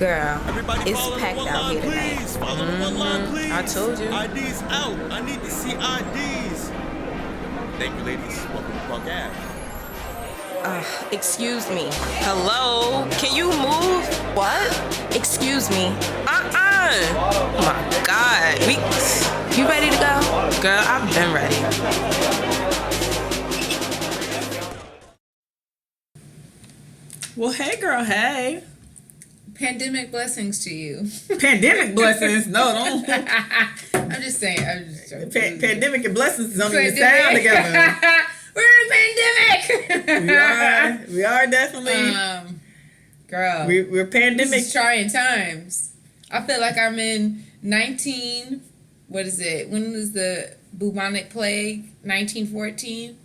Girl, Everybody it's packed out here tonight. Please. Follow the one line, please. I told you. IDs out. I need to see IDs. Thank you, ladies. Welcome to Park Ave. Excuse me. Hello? Can you move? What? Excuse me. Oh my God. You ready to go? Girl, I've been ready. Well, hey, girl, hey. Pandemic blessings to you. Pandemic blessings? No, don't. I'm just saying. I'm just joking. Pandemic and blessings don't even sound together. We're in a pandemic. We are definitely. Girl, we're pandemic. This is trying times. I feel like I'm in 19. What is it? When was the bubonic plague? 1914.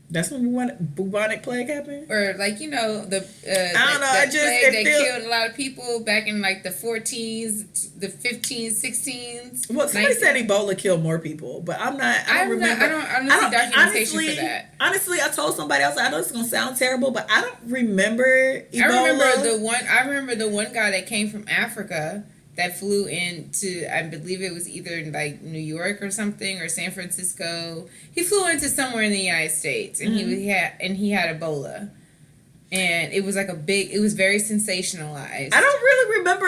That's when bubonic plague happened? Or like, you know, the I don't know, that plague that killed a lot of people back in like the 14s, the 15s, 16s. Well, somebody said Ebola killed more people, but I don't remember. I don't see documentation for that. Honestly, I told somebody else, I know it's gonna sound terrible, but I don't remember Ebola. I remember the one guy that came from Africa that flew into, I believe it was either like New York or something, or San Francisco. He flew into somewhere in the United States, and he had Ebola, and it was like it was very sensationalized. I don't really remember.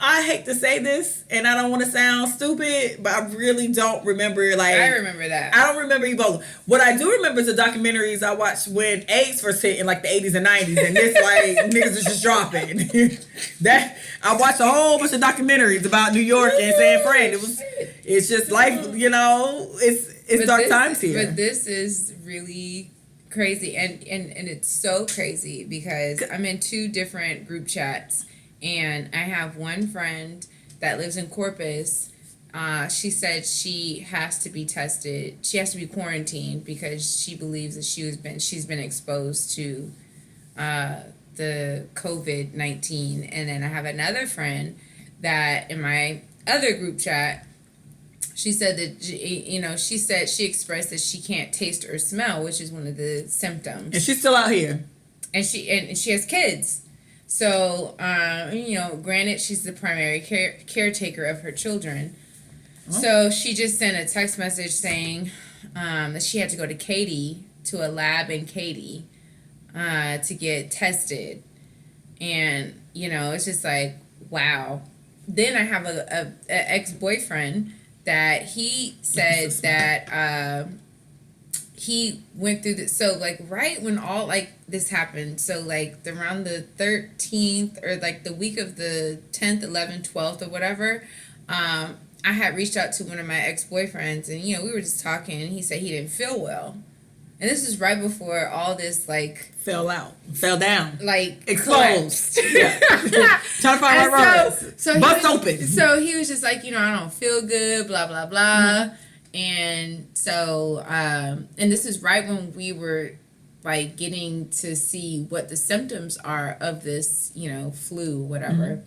I hate to say this, and I don't want to sound stupid, but I really don't remember. Like, I remember that. I don't remember Ebola. What I do remember is the documentaries I watched when AIDS first hit in like the 80s and 90s, and this like niggas is just dropping. That I watched a whole bunch of documentaries about New York and San Fran. It's just life, you know. It's dark times here. But this is really crazy, and it's so crazy because I'm in two different group chats, and I have one friend that lives in Corpus. She said she has to be tested. She has to be quarantined because she believes that she's been exposed to the COVID-19. And then I have another friend that in my other group chat, she said that, you know, she expressed that she can't taste or smell, which is one of the symptoms. And she's still out here. And she has kids. So, you know, granted, she's the primary caretaker of her children. Oh. So she just sent a text message saying that she had to go to Katy, to a lab in Katy, to get tested. And, you know, it's just like, wow. Then I have a ex-boyfriend that he said that he went through this. So, like, right when all, like, this happened, so, like, around the 13th or, like, the week of the 10th, 11th, 12th or whatever, I had reached out to one of my ex-boyfriends, and, you know, we were just talking, and he said he didn't feel well. And this is right before all this, like... Fell down. Like... Exposed. Yeah. Trying to find my words. So bust open. So he was just like, you know, I don't feel good, blah, blah, blah. Mm-hmm. And so, and this is right when we were, like, getting to see what the symptoms are of this, you know, flu, whatever.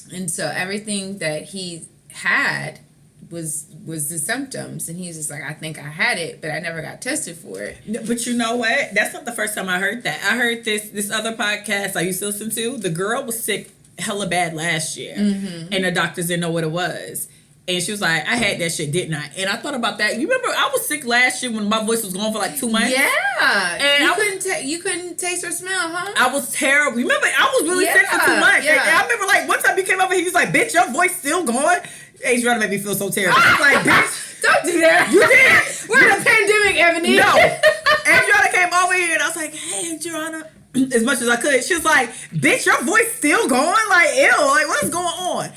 Mm-hmm. And so everything that he had was the symptoms, and he's just like, I think I had it, but I never got tested for it. But you know what? That's not the first time I heard that. I heard this other podcast I used to listen to. The girl was sick hella bad last year, mm-hmm. and the doctors didn't know what it was. And she was like, I had that shit, didn't I? And I thought about that. You remember I was sick last year when my voice was gone for like 2 months? Yeah. And you couldn't taste or smell, huh? I was terrible. Remember, I was really sick for 2 months. Yeah. And I remember like one time you came over here, he was like, bitch, your voice still gone? Adrianna made me feel so terrible. I was like, bitch. Don't do that. You did. We're in a pandemic, Ebony. No. Adrianna came over here and I was like, hey, Adrianna. As much as I could. She was like, bitch, your voice still going? Like, ew. Like, what is going on?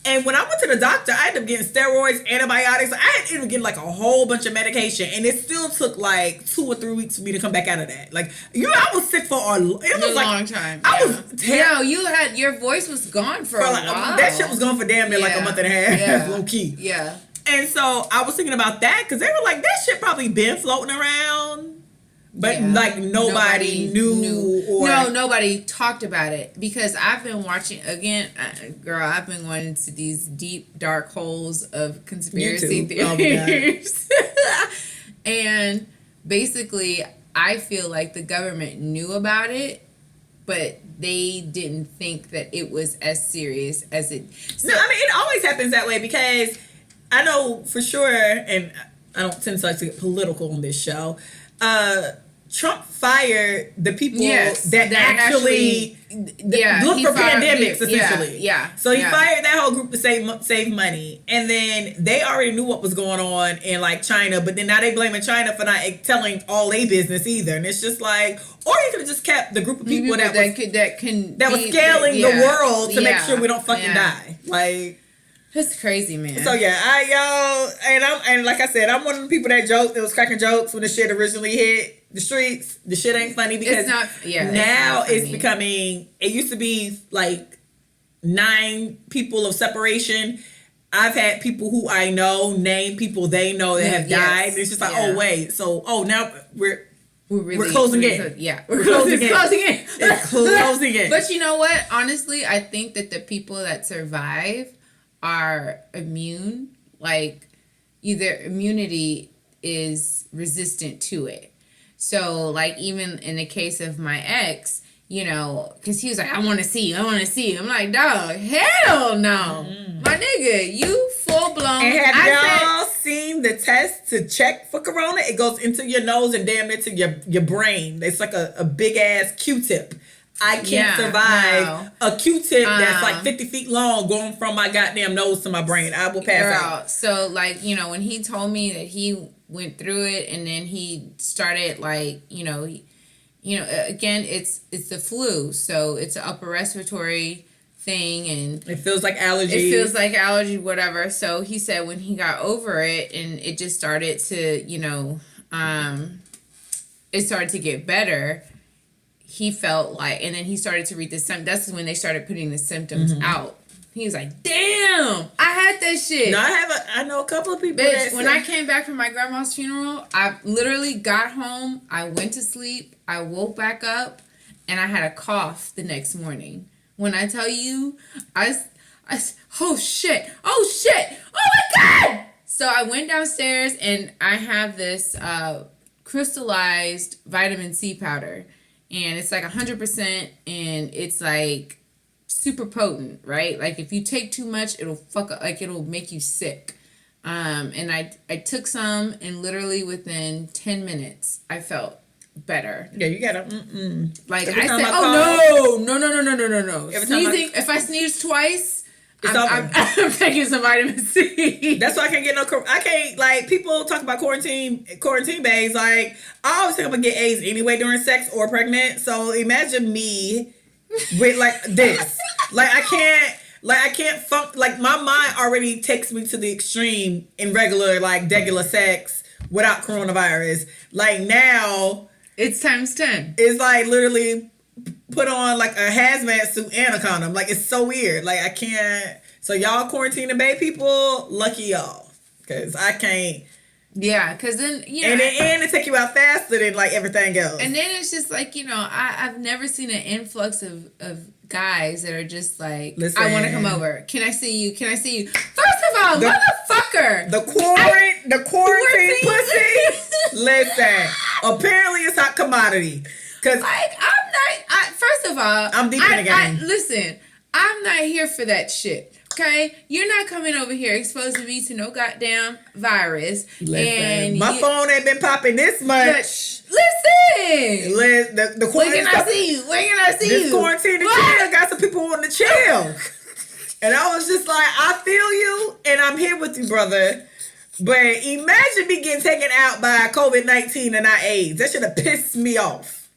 And when I went to the doctor, I ended up getting steroids, antibiotics. I ended up getting like a whole bunch of medication. And it still took like 2 or 3 weeks for me to come back out of that. Like, you know, I was sick for a long time. I was terrible. Your voice was gone for a while. That shit was gone for damn near like a month and a half, low key. Yeah. And so I was thinking about that because they were like, that shit probably been floating around. But like nobody knew or... No, nobody talked about it because I've been watching, again, girl, I've been going into these deep, dark holes of conspiracy theories. Oh, and basically, I feel like the government knew about it but they didn't think that it was as serious as it. So, No, I mean, it always happens that way because I know for sure, and I don't tend to like to get political on this show. Trump fired the people that actually look for pandemics, essentially. So he fired that whole group to save money. And then they already knew what was going on in like China, but then now they blaming China for not telling all their business either. And it's just like, or you could have just kept the group of people that was scaling the world to make sure we don't fucking die. Like, that's crazy, man. So and like I said, I'm one of the people that was cracking jokes when the shit originally hit the streets. The shit ain't funny because now it's becoming. It used to be like 9 people of separation. I've had people who I know name people they know that have died. And it's just like, oh wait, now we're closing in. We're closing in. It's closing in. But you know what? Honestly, I think that the people that survive are immune. Like, either immunity is resistant to it. So, like, even in the case of my ex, you know, because he was like, I want to see you. I'm like, dog, hell no. My nigga, you full blown. And have y'all seen the test to check for corona? It goes into your nose and damn it to your brain. It's like a big ass Q-tip. I can't survive a Q-tip that's like 50 feet long going from my goddamn nose to my brain. I will pass out. So, like, you know, when he told me that he went through it and then he started, like, you know, again, it's the flu. So it's an upper respiratory thing and it feels like allergy. Whatever. So he said when he got over it and it just started to, you know, it started to get better. He felt like, and then he started to read the symptoms. That's when they started putting the symptoms out. He was like, damn, I had that shit. No, I know a couple of people. Bitch, when I came back from my grandma's funeral, I literally got home, I went to sleep, I woke back up, and I had a cough the next morning. When I tell you, oh shit, oh my God. So I went downstairs and I have this crystallized vitamin C powder. And it's like 100% and it's like super potent, right? Like if you take too much, it'll make you sick. And I took some and literally within 10 minutes, I felt better. Yeah, you gotta, Like I said, no. Sneezing, if I sneeze twice, I'm taking some vitamin C. That's why I can't get I can't, like, people talk about QuarantineBaes. Like, I always think I'm gonna get AIDS anyway during sex or pregnant. So imagine me with like this. I can't like my mind already takes me to the extreme in regular, like, degular sex without coronavirus. Like, now it's times 10. It's like literally put on like a hazmat suit and a condom. Like, it's so weird. Like, I can't. So y'all QuarantineBae people, lucky y'all, because I can't. Yeah, because then, you know, and it take you out faster than like everything else. And then it's just like, you know, I've never seen an influx of guys that are just like, listen, I want to come over. Can I see you? First of all, motherfucker, the quarantine pussy. Listen, apparently it's hot commodity. Cause like, first of all, I'm deep in the game. Listen, I'm not here for that shit. Okay, you're not coming over here exposing me to no goddamn virus. Listen, and my phone ain't been popping this much. Listen, the quarantine. Where can I see you? This quarantine chill got some people wanting to chill, and I was just like, I feel you, and I'm here with you, brother. But imagine me getting taken out by COVID-19 and not AIDS. That should have pissed me off.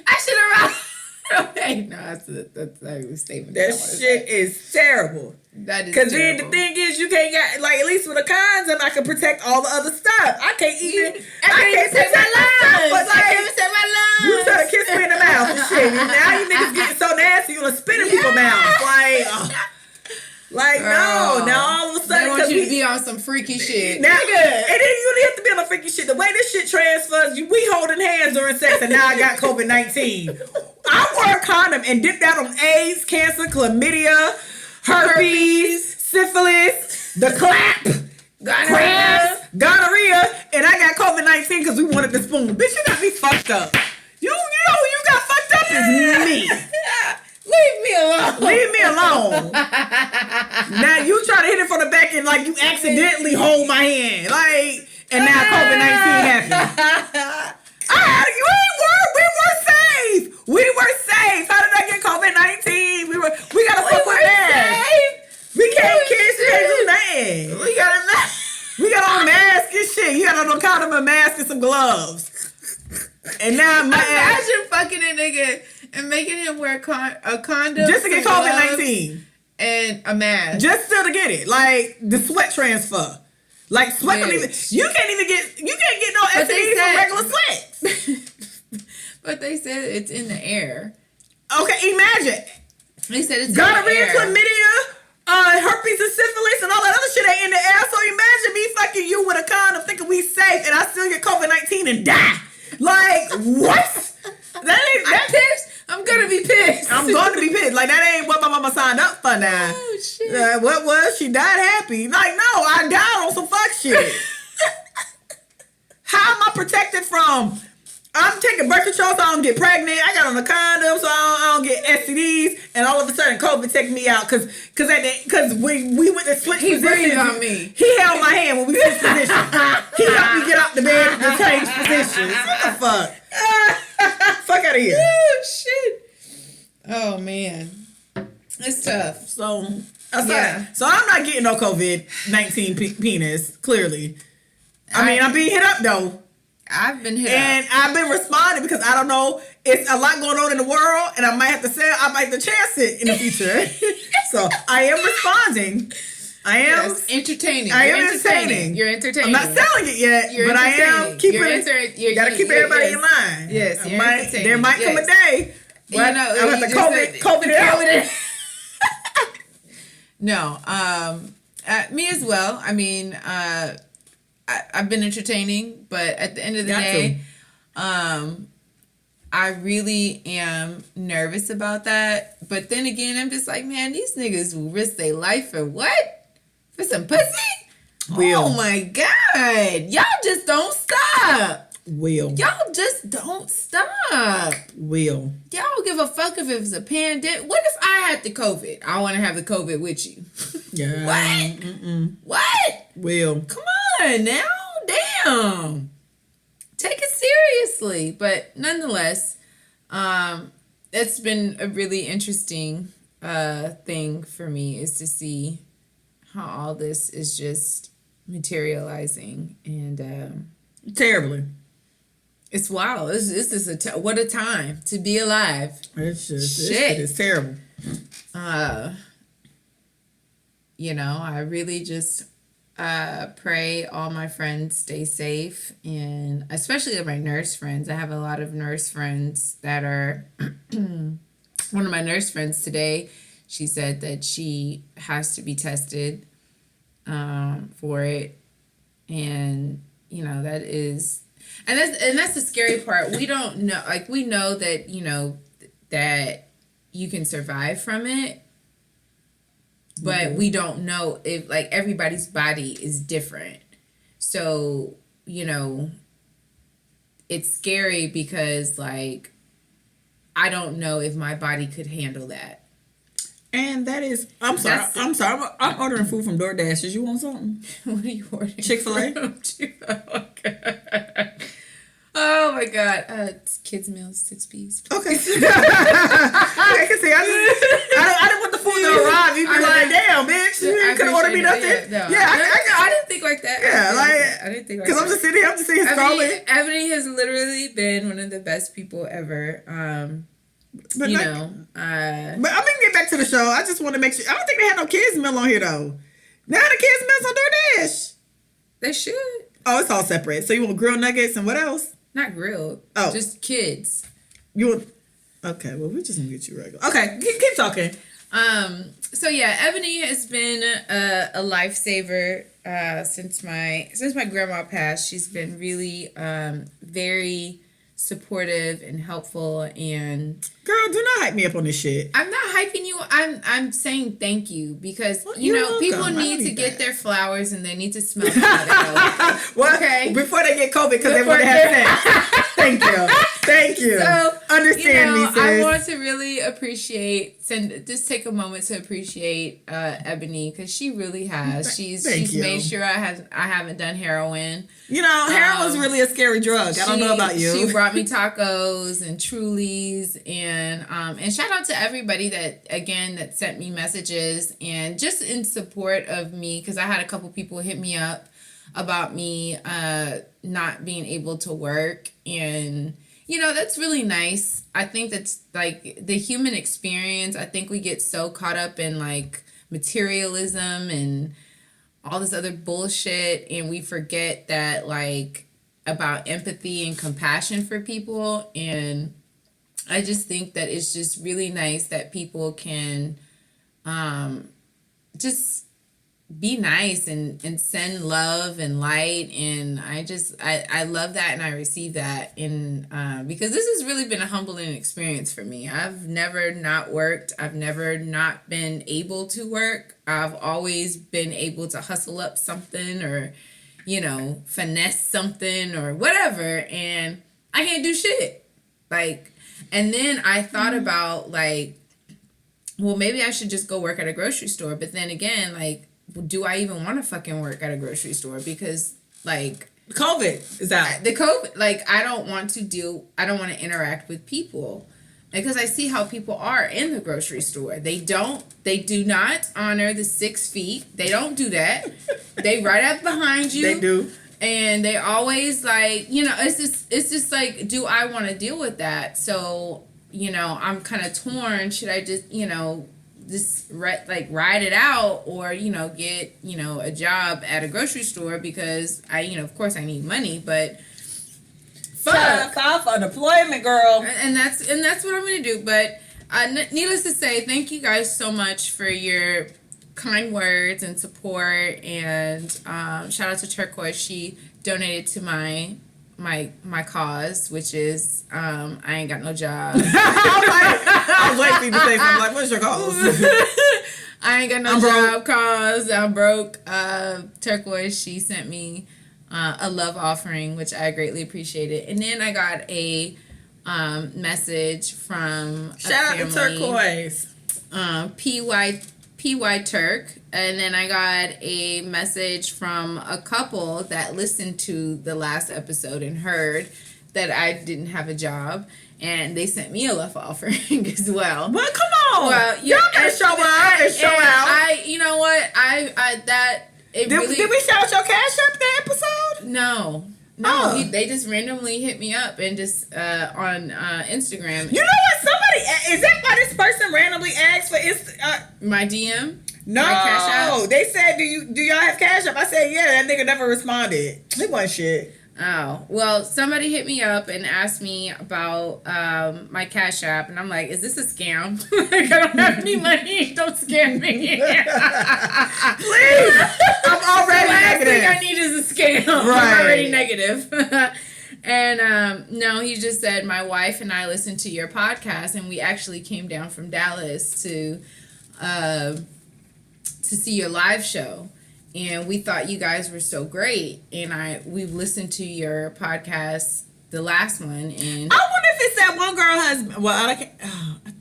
I should have. Okay, no, that's a statement. That shit is terrible. That is because then the thing is, you can't get, like, at least with a condom, I can protect all the other stuff. I can't even. I can't protect my lungs. But like, I can't protect my lungs. You try to kiss me in the mouth and shit. And now you niggas getting so nasty, you gonna spit in people's mouths. Like, no. Now all of a sudden, they want you to be on some freaky shit. Now, and then you don't have to be on the freaky shit. The way this shit transfers, we holding hands during sex, and now I got COVID-19. I wore a condom and dipped out on AIDS, cancer, chlamydia, herpes, syphilis, the clap, gonorrhea, and I got COVID-19 because we wanted the spoon. Bitch, you got me fucked up. You got fucked is me. Leave me alone. Leave me alone. Now you try to hit it from the back and like you accidentally hold my hand. Like, and now COVID-19 happened. We were safe. We were safe. How did I get COVID-19? We gotta fuck with that. We can't kiss, can't do nothing. We got on mask and shit. You got on a condom, a mask, and some gloves. And now imagine fucking a nigga and making him wear a condom just to get COVID-19 and a mask, just still to get it, like the sweat transfer. Like sweat don't even. You can't get no STD from regular sweat. But they said it's in the air. Okay, imagine. They said it's gonorrhea, chlamydia, herpes and syphilis and all that other shit ain't in the air. So imagine me fucking you with a condom thinking we safe and I still get COVID-19 and die. Like what? I'm pissed. I'm gonna be pissed. I'm going to be pissed. Like that ain't what my mama signed up for now. Oh shit. What was she died happy? Like no, I died on some fuck shit. How am I protected from? I'm taking birth control so I don't get pregnant. I got on a condom so I don't get STDs, and all of a sudden COVID took me out because we went to switch positions. He breathed on me. He held my hand when we switched positions. He helped me get out the bed to change positions. What the fuck? Fuck out of here. Oh shit. Oh man, it's tough. So I'm not getting no COVID-19 penis. Clearly, I mean I'm being hit up though. I've been hit and up. I've been responding because I don't know. It's a lot going on in the world, and I might have to chance it in the future. So I am responding. I am entertaining. I am entertaining. You're entertaining. I'm not selling it yet, but I am keeping You gotta keep everybody in line. Yes, there might come a day. But I'll have to COVID it out. No, me as well. I mean, I've been entertaining, but at the end of the day, I really am nervous about that. But then again, I'm just like, man, these niggas will risk their life for what? For some pussy? Oh my God. Y'all just don't stop. Y'all just don't stop. Y'all don't give a fuck if it was a pandemic. What if I had the COVID? I want to have the COVID with you. Yeah. What? Mm-mm. What? Come on now. Damn. Take it seriously. But nonetheless, it's been a really interesting thing for me is to see how all this is just materializing and terribly. It's wild. This is what a time to be alive. It's just shit. It's terrible. I really just pray all my friends stay safe, and especially my nurse friends. I have a lot of nurse friends that are one of my nurse friends today, she said that she has to be tested for it, and that is that's the scary part. We don't know, like, we know that that you can survive from it, but we don't know if, like, everybody's body is different. So, it's scary because, like, I don't know if my body could handle that. And that is, I'm sorry. I'm ordering food from Doordash. Did you want something? What are you ordering? Chick-fil-A. Oh my God. It's kids meals, 6 piece. Okay. I can see. I didn't want the food to arrive. You'd be like, damn, bitch, you couldn't order me nothing. I didn't think like that. I didn't think like that. Because I'm just sitting here, scrolling. Ebony has literally been one of the best people ever. But I mean, get back to the show. I just want to make sure. I don't think they had no kids meal on here though. Now the kids meals on DoorDash. They should. Oh, it's all separate. So you want grilled nuggets and what else? Not grilled. Oh, just kids. Okay. Well, we're just gonna get you regular. Okay, keep talking. So yeah, Ebony has been a lifesaver since my grandma passed. She's been really very supportive and helpful, and girl, do not hype me up on this shit. I'm not hyping you. I'm saying thank you because people need to get their flowers and they need to smell how they go. Well, okay, before they get COVID because they want to have sex. Thank you. Thank you. So, understand me, sis. I want to really just take a moment to appreciate Ebony, because she really has. She's made sure I haven't done heroin. Heroin was really a scary drug. I don't know about you. She brought me tacos and Trulies, and shout out to everybody that sent me messages and just in support of me, because I had a couple people hit me up about me not being able to work, and that's really nice. I think that's like the human experience. I think we get so caught up in like materialism and all this other bullshit, and we forget that like about empathy and compassion for people. And I just think that it's just really nice that people can just be nice and send love and light, and I love that, and I receive that, and because this has really been a humbling experience for me. I've never not worked. I've never not been able to work. I've always been able to hustle up something or finesse something or whatever, and I can't do shit. Like, and then I thought about like, well, maybe I should just go work at a grocery store, but then again, like, do I even want to fucking work at a grocery store? Because like COVID is out. The COVID, like, I don't want to interact with people, because I see how people are in the grocery store. They do not honor the 6 feet. They don't do that. They right up behind you. They do. And they always like, it's just like, do I want to deal with that? So, I'm kind of torn. Should I just, ride it out, or get a job at a grocery store, because I of course I need money, but fuck, file for unemployment, girl. And that's what I'm gonna do. But needless to say, thank you guys so much for your kind words and support, and shout out to Turquoise. She donated to my cause, which is I ain't got no job. I was waiting for you to say something like, what's your cause? I ain't got no job cause. I'm broke. Turquoise, she sent me a love offering, which I greatly appreciated. And then I got a message from shout out to Turquoise. PY Turk. And then I got a message from a couple that listened to the last episode and heard that I didn't have a job, and they sent me a love offering as well. Well, come on. Well, y'all gotta show up and show out. You know what? Did we shout out your cash app that episode? No. No, they just randomly hit me up and just on Instagram. You know what? Somebody, is that why this person randomly asked for my DM? No, my cash app? They said, do y'all have cash app? I said, yeah. That nigga never responded. He wasn't shit. Oh, well, somebody hit me up and asked me about my cash app, and I'm like, is this a scam? Like, I don't have any money. Don't scam me. Please. I'm already negative. The last thing I need is a scam. Right. I'm already negative. And no, he just said, my wife and I listened to your podcast, and we actually came down from Dallas to see your live show. And we thought you guys were so great. And we've listened to your podcast, the last one. And I wonder if it's that one girl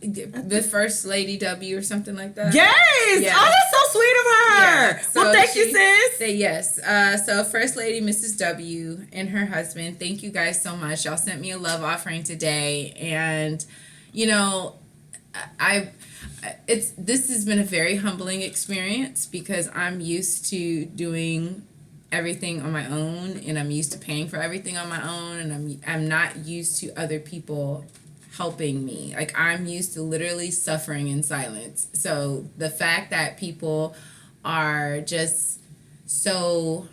the First Lady W or something like that. Yes. Yeah. Oh, that's so sweet of her. Yeah. So well, thank you, sis. Yes. So First Lady Mrs. W and her husband, thank you guys so much. Y'all sent me a love offering today. And, this has been a very humbling experience, because I'm used to doing everything on my own, and I'm used to paying for everything on my own, and I'm not used to other people helping me. Like, I'm used to literally suffering in silence. So the fact that people are just so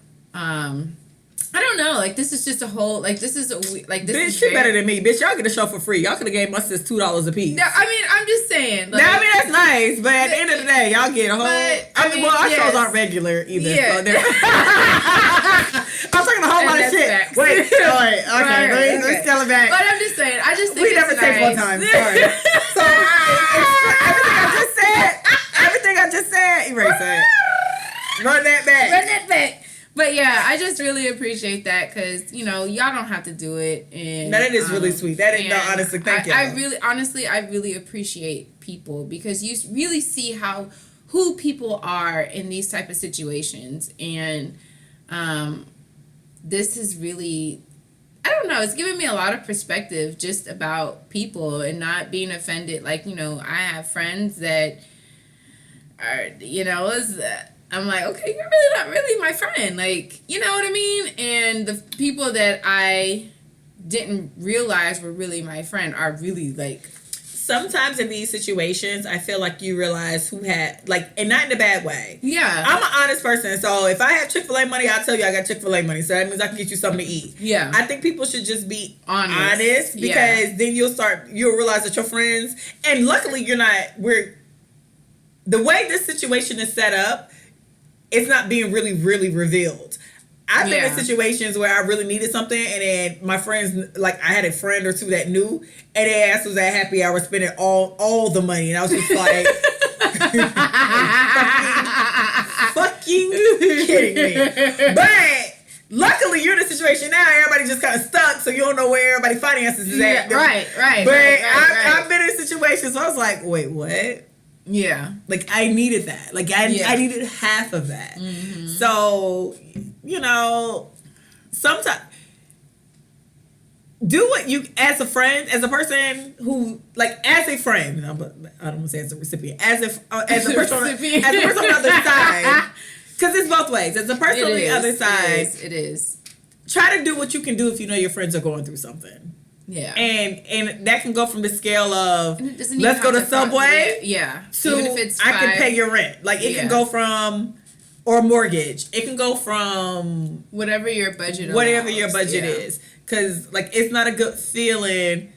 I don't know. Like, this is just a whole, like, this is a, like, this bitch, is she better than me. Bitch, y'all get a show for free. Y'all could have gave my sis $2 a piece. No, I mean, I'm just saying. Like, now, I mean, that's nice, but at the end of the day, y'all get a whole, our shows aren't regular either. Yeah. So I'm talking a whole lot of shit. Facts. Wait, okay, let's scale it back. But I'm just saying, I just think we never take one time. Sorry. So, everything I just said, erase that. Run that back. But yeah, I just really appreciate that because, you know, y'all don't have to do it. And that is really sweet. That is, no, honestly, thank you. I really appreciate people because you really see who people are in these type of situations. And this is really, I don't know, it's giving me a lot of perspective just about people and not being offended. Like, you know, I have friends that are, you know, I'm like, okay, you're really not really my friend. Like, you know what I mean? And the people that I didn't realize were really my friend are really like... Sometimes in these situations, I feel like you realize who had, like, and not in a bad way. Yeah. I'm an honest person, so if I have Chick-fil-A money, I'll tell you I got Chick-fil-A money, so that means I can get you something to eat. Yeah. I think people should just be honest because then you'll realize that your friends, and luckily the way this situation is set up, it's not being really, really revealed. I've been in situations where I really needed something, and then my friends, like I had a friend or two that knew, and they asked was at happy hour spending all the money, and I was just like, fucking kidding me. But luckily, you're in a situation now. Everybody just kind of stuck, so you don't know where everybody's finances is at. Right. But I've been in situations where I was like, wait, what? Yeah. Like, I needed that. Like, I needed half of that. Mm-hmm. So, you know, sometimes do what you, as a friend, as a person who, like, as a friend, I don't want to say as a recipient, as a person on the other side, because it's both ways. As a person on the other side, it is. Try to do what you can do if you know your friends are going through something. Yeah. And that can go from the scale of let's go to Subway. To even if it's I can pay your rent. Like it can go from, or mortgage. It can go from whatever your budget is. Because like it's not a good feeling,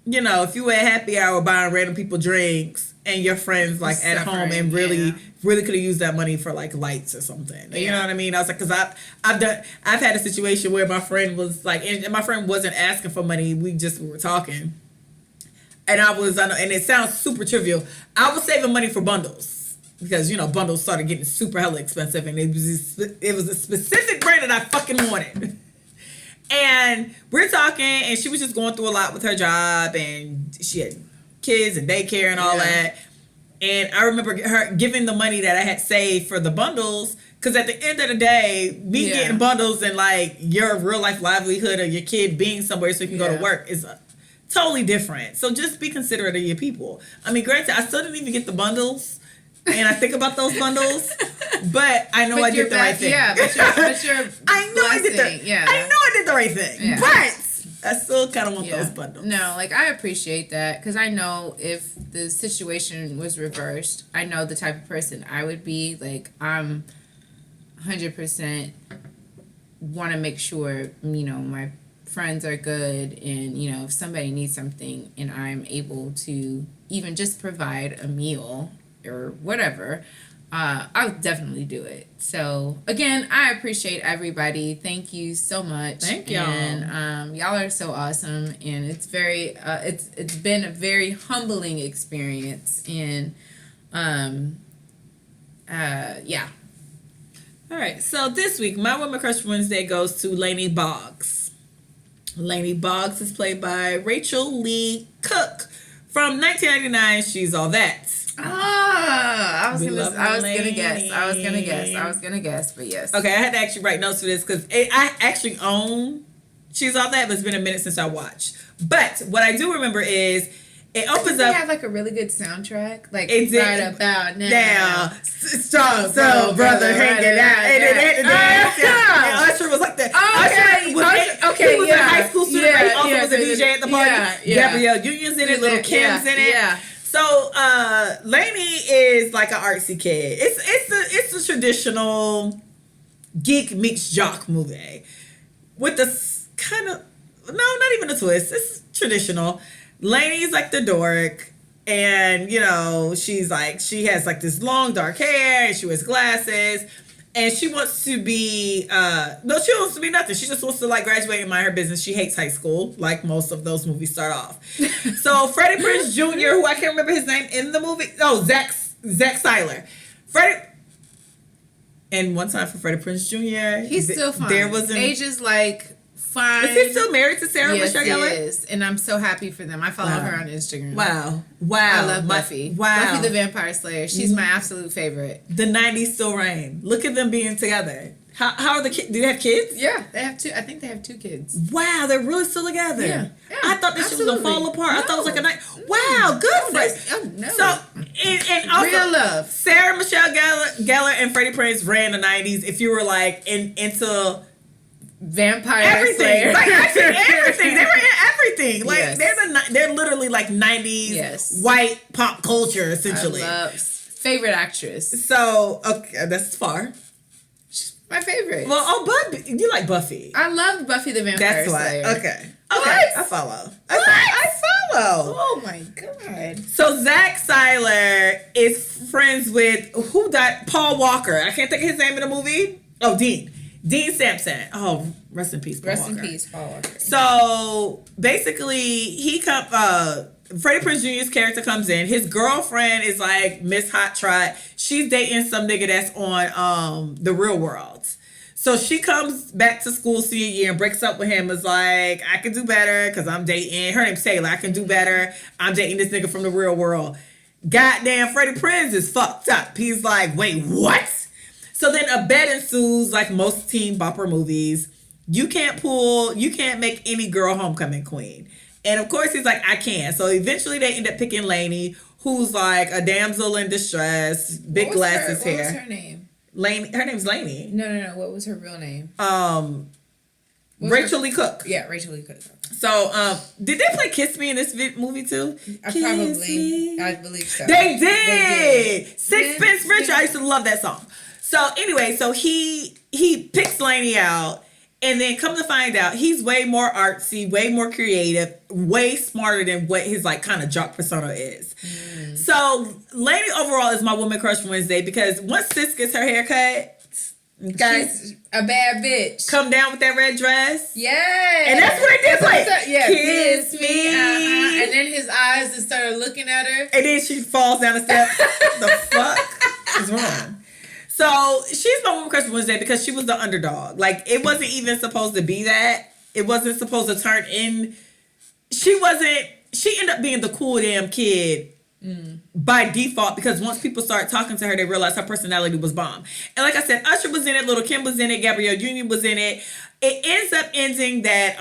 you know, if you were at happy hour buying random people drinks and your friends like at home and really could have used that money for like lights or something. You know what I mean? I was like, because I've had a situation where my friend was like, and my friend wasn't asking for money. We were talking, and and it sounds super trivial. I was saving money for bundles because you know bundles started getting super hella expensive, and it was a specific brand that I fucking wanted. And we're talking, and she was just going through a lot with her job, and she had kids and daycare and all that. And I remember her giving the money that I had saved for the bundles, because at the end of the day, me getting bundles and like your real life livelihood or your kid being somewhere so you can go to work is totally different. So just be considerate of your people. I mean, granted, I still didn't even get the bundles, and I think about those bundles, but I know I did the right thing. Yeah, but you're I know I did the right thing, but I still kind of want those bundles. No, like I appreciate that because I know if the situation was reversed, I know the type of person I would be. Like I'm 100% want to make sure, you know, my friends are good, and you know, if somebody needs something and I'm able to even just provide a meal or whatever, I would definitely do it. So again, I appreciate everybody. Thank you so much. Thank y'all. And y'all are so awesome. And it's very it's been a very humbling experience. And yeah. All right. So this week, my Women Crush Wednesday goes to Laney Boggs. Laney Boggs is played by Rachel Leigh Cook from 1999. She's All That. I was gonna guess, but yes. Okay, I had to actually write notes for this because I actually own She's All That, but it's been a minute since I watched. But what I do remember is it opens up. They have like a really good soundtrack, like it did, right about now. Strong soul brother hanging out, and and Usher was like that. He was a high school student, but he also was a DJ at the party. Gabrielle Union's in it, Little Kim's in it. Yeah. So Laney is like an artsy kid. It's a traditional geek meets jock movie with this kind of not even a twist. It's traditional. Laney's like the dork, and you know she has like this long dark hair, and she wears glasses, and she wants to be she wants to be nothing. She just wants to like graduate and mind her business. She hates high school, like most of those movies start off. So Freddie Prinze Jr., who I can't remember his name in the movie, Zach Seiler. And one time for Freddie Prinze Jr. He's still fine. There was Age is like fine. Is he still married to Sarah Michelle Gellar? Yes, he is. And I'm so happy for them. I follow her on Instagram. Wow. I love Buffy. Wow. Buffy the Vampire Slayer. She's my absolute favorite. The 90s still reign. Look at them being together. How are the kids? Do they have kids? Yeah, they have two. I think they have 2 kids. Wow, they're really still together. Yeah. I thought this shit was gonna fall apart. No. I thought it was like a night. Wow, good for it. No. So, and also, Real love. Sarah Michelle Gellar and Freddie Prinze ran the 90s. If you were like into Vampire everything, Slayer. like actually everything, they were in everything. Like Yes. they're literally like 90s white pop culture essentially. Favorite actress. So okay, that's far. My favorite. Well, you like Buffy. I loved Buffy the Vampire That's why. Slayer. Okay. What? I follow. I follow. Oh my god. So Zach Seiler is friends with who died? Paul Walker. I can't think of his name in the movie. Oh, Dean Sampson. Oh, rest in peace, Paul Walker. Rest in peace, Paul Walker. So basically, Freddie Prinze Jr.'s character comes in. His girlfriend is like Miss Hot Trot. She's dating some nigga that's on The Real World. So she comes back to school senior year and breaks up with him. Is like, I can do better because I'm dating. Her name's Taylor. I can do better. I'm dating this nigga from The Real World. Goddamn, Freddie Prinze is fucked up. He's like, wait, what? So then a bet ensues, like most teen bopper movies. You can't make any girl homecoming queen. And of course he's like, I can. So eventually they end up picking Laney, who's like a damsel in distress, big glasses hair. What was her name? Laney. Her name's Laney. No. What was her real name? Rachel Leigh Cook. Yeah, Rachel Leigh Cook. So, did they play "Kiss Me" in this movie too? I believe so. They did. Sixpence Richard. I used to love that song. So anyway, so he picks Laney out, and then come to find out, he's way more artsy, way more creative, way smarter than what his like kind of jock persona is. So Laney overall is my woman crush Wednesday because once Sis gets her hair cut, okay, she's a bad bitch. Come down with that red dress. Yeah. And that's what it did. Like, kiss me. And then his eyes just started looking at her. And then she falls down the steps. The fuck is wrong? So she's my woman crush Wednesday because she was the underdog. Like, it wasn't even supposed to be that. It wasn't supposed to turn in. She ended up being the cool damn kid by default because once people start talking to her, they realize her personality was bomb. And like I said, Usher was in it, Lil' Kim was in it, Gabrielle Union was in it. It ends up ending that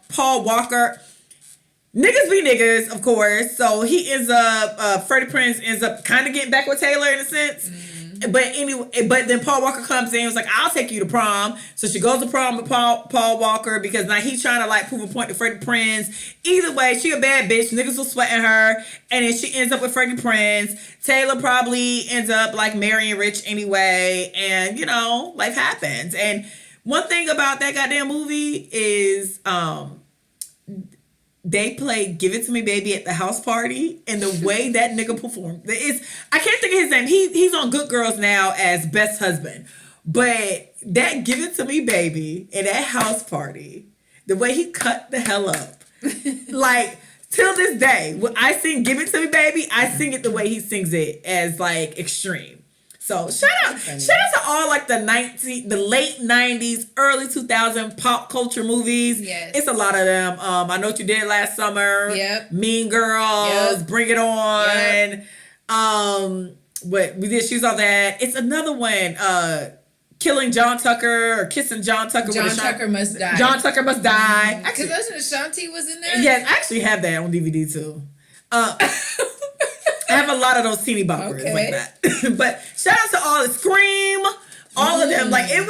Paul Walker, niggas be niggas, of course. So he ends up, Freddie Prinze ends up kind of getting back with Taylor in a sense. But anyway, but then Paul Walker comes in and was like, I'll take you to prom. So she goes to prom with Paul Walker because now he's trying to like prove a point to Freddie Prinze. Either way, she a bad bitch. Niggas was sweating her. And then she ends up with Freddie Prinze. Taylor probably ends up like marrying Rich anyway. And, you know, life happens. And one thing about that goddamn movie is they played Give It To Me Baby at the house party, and the way that nigga performed, I can't think of his name. He's on Good Girls now as best husband, but that Give It To Me Baby at that house party, the way he cut the hell up, like till this day, when I sing Give It To Me Baby, I sing it the way he sings it as like extreme. So shout out to all like the late 90s, early 2000 pop culture movies. Yes. It's a lot of them. I Know What You Did Last Summer. Yep. Mean Girls. Yep. Bring It On. Yep. What we did Shoes on That. It's another one. Killing John Tucker or Kissing John Tucker. John Tucker Must Die. John Tucker Must Die. Because wasn't Ashanti was in there? Yes, I actually have that on DVD too. I have a lot of those teeny boppers like that. But shout out to all the Scream, all of them. Like the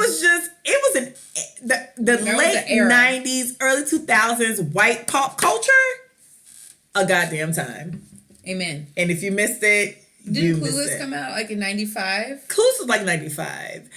late 90s, early 2000s white pop culture, a goddamn time. Amen. And if you missed it, didn't Clueless come out like in 95? Clueless was like 95.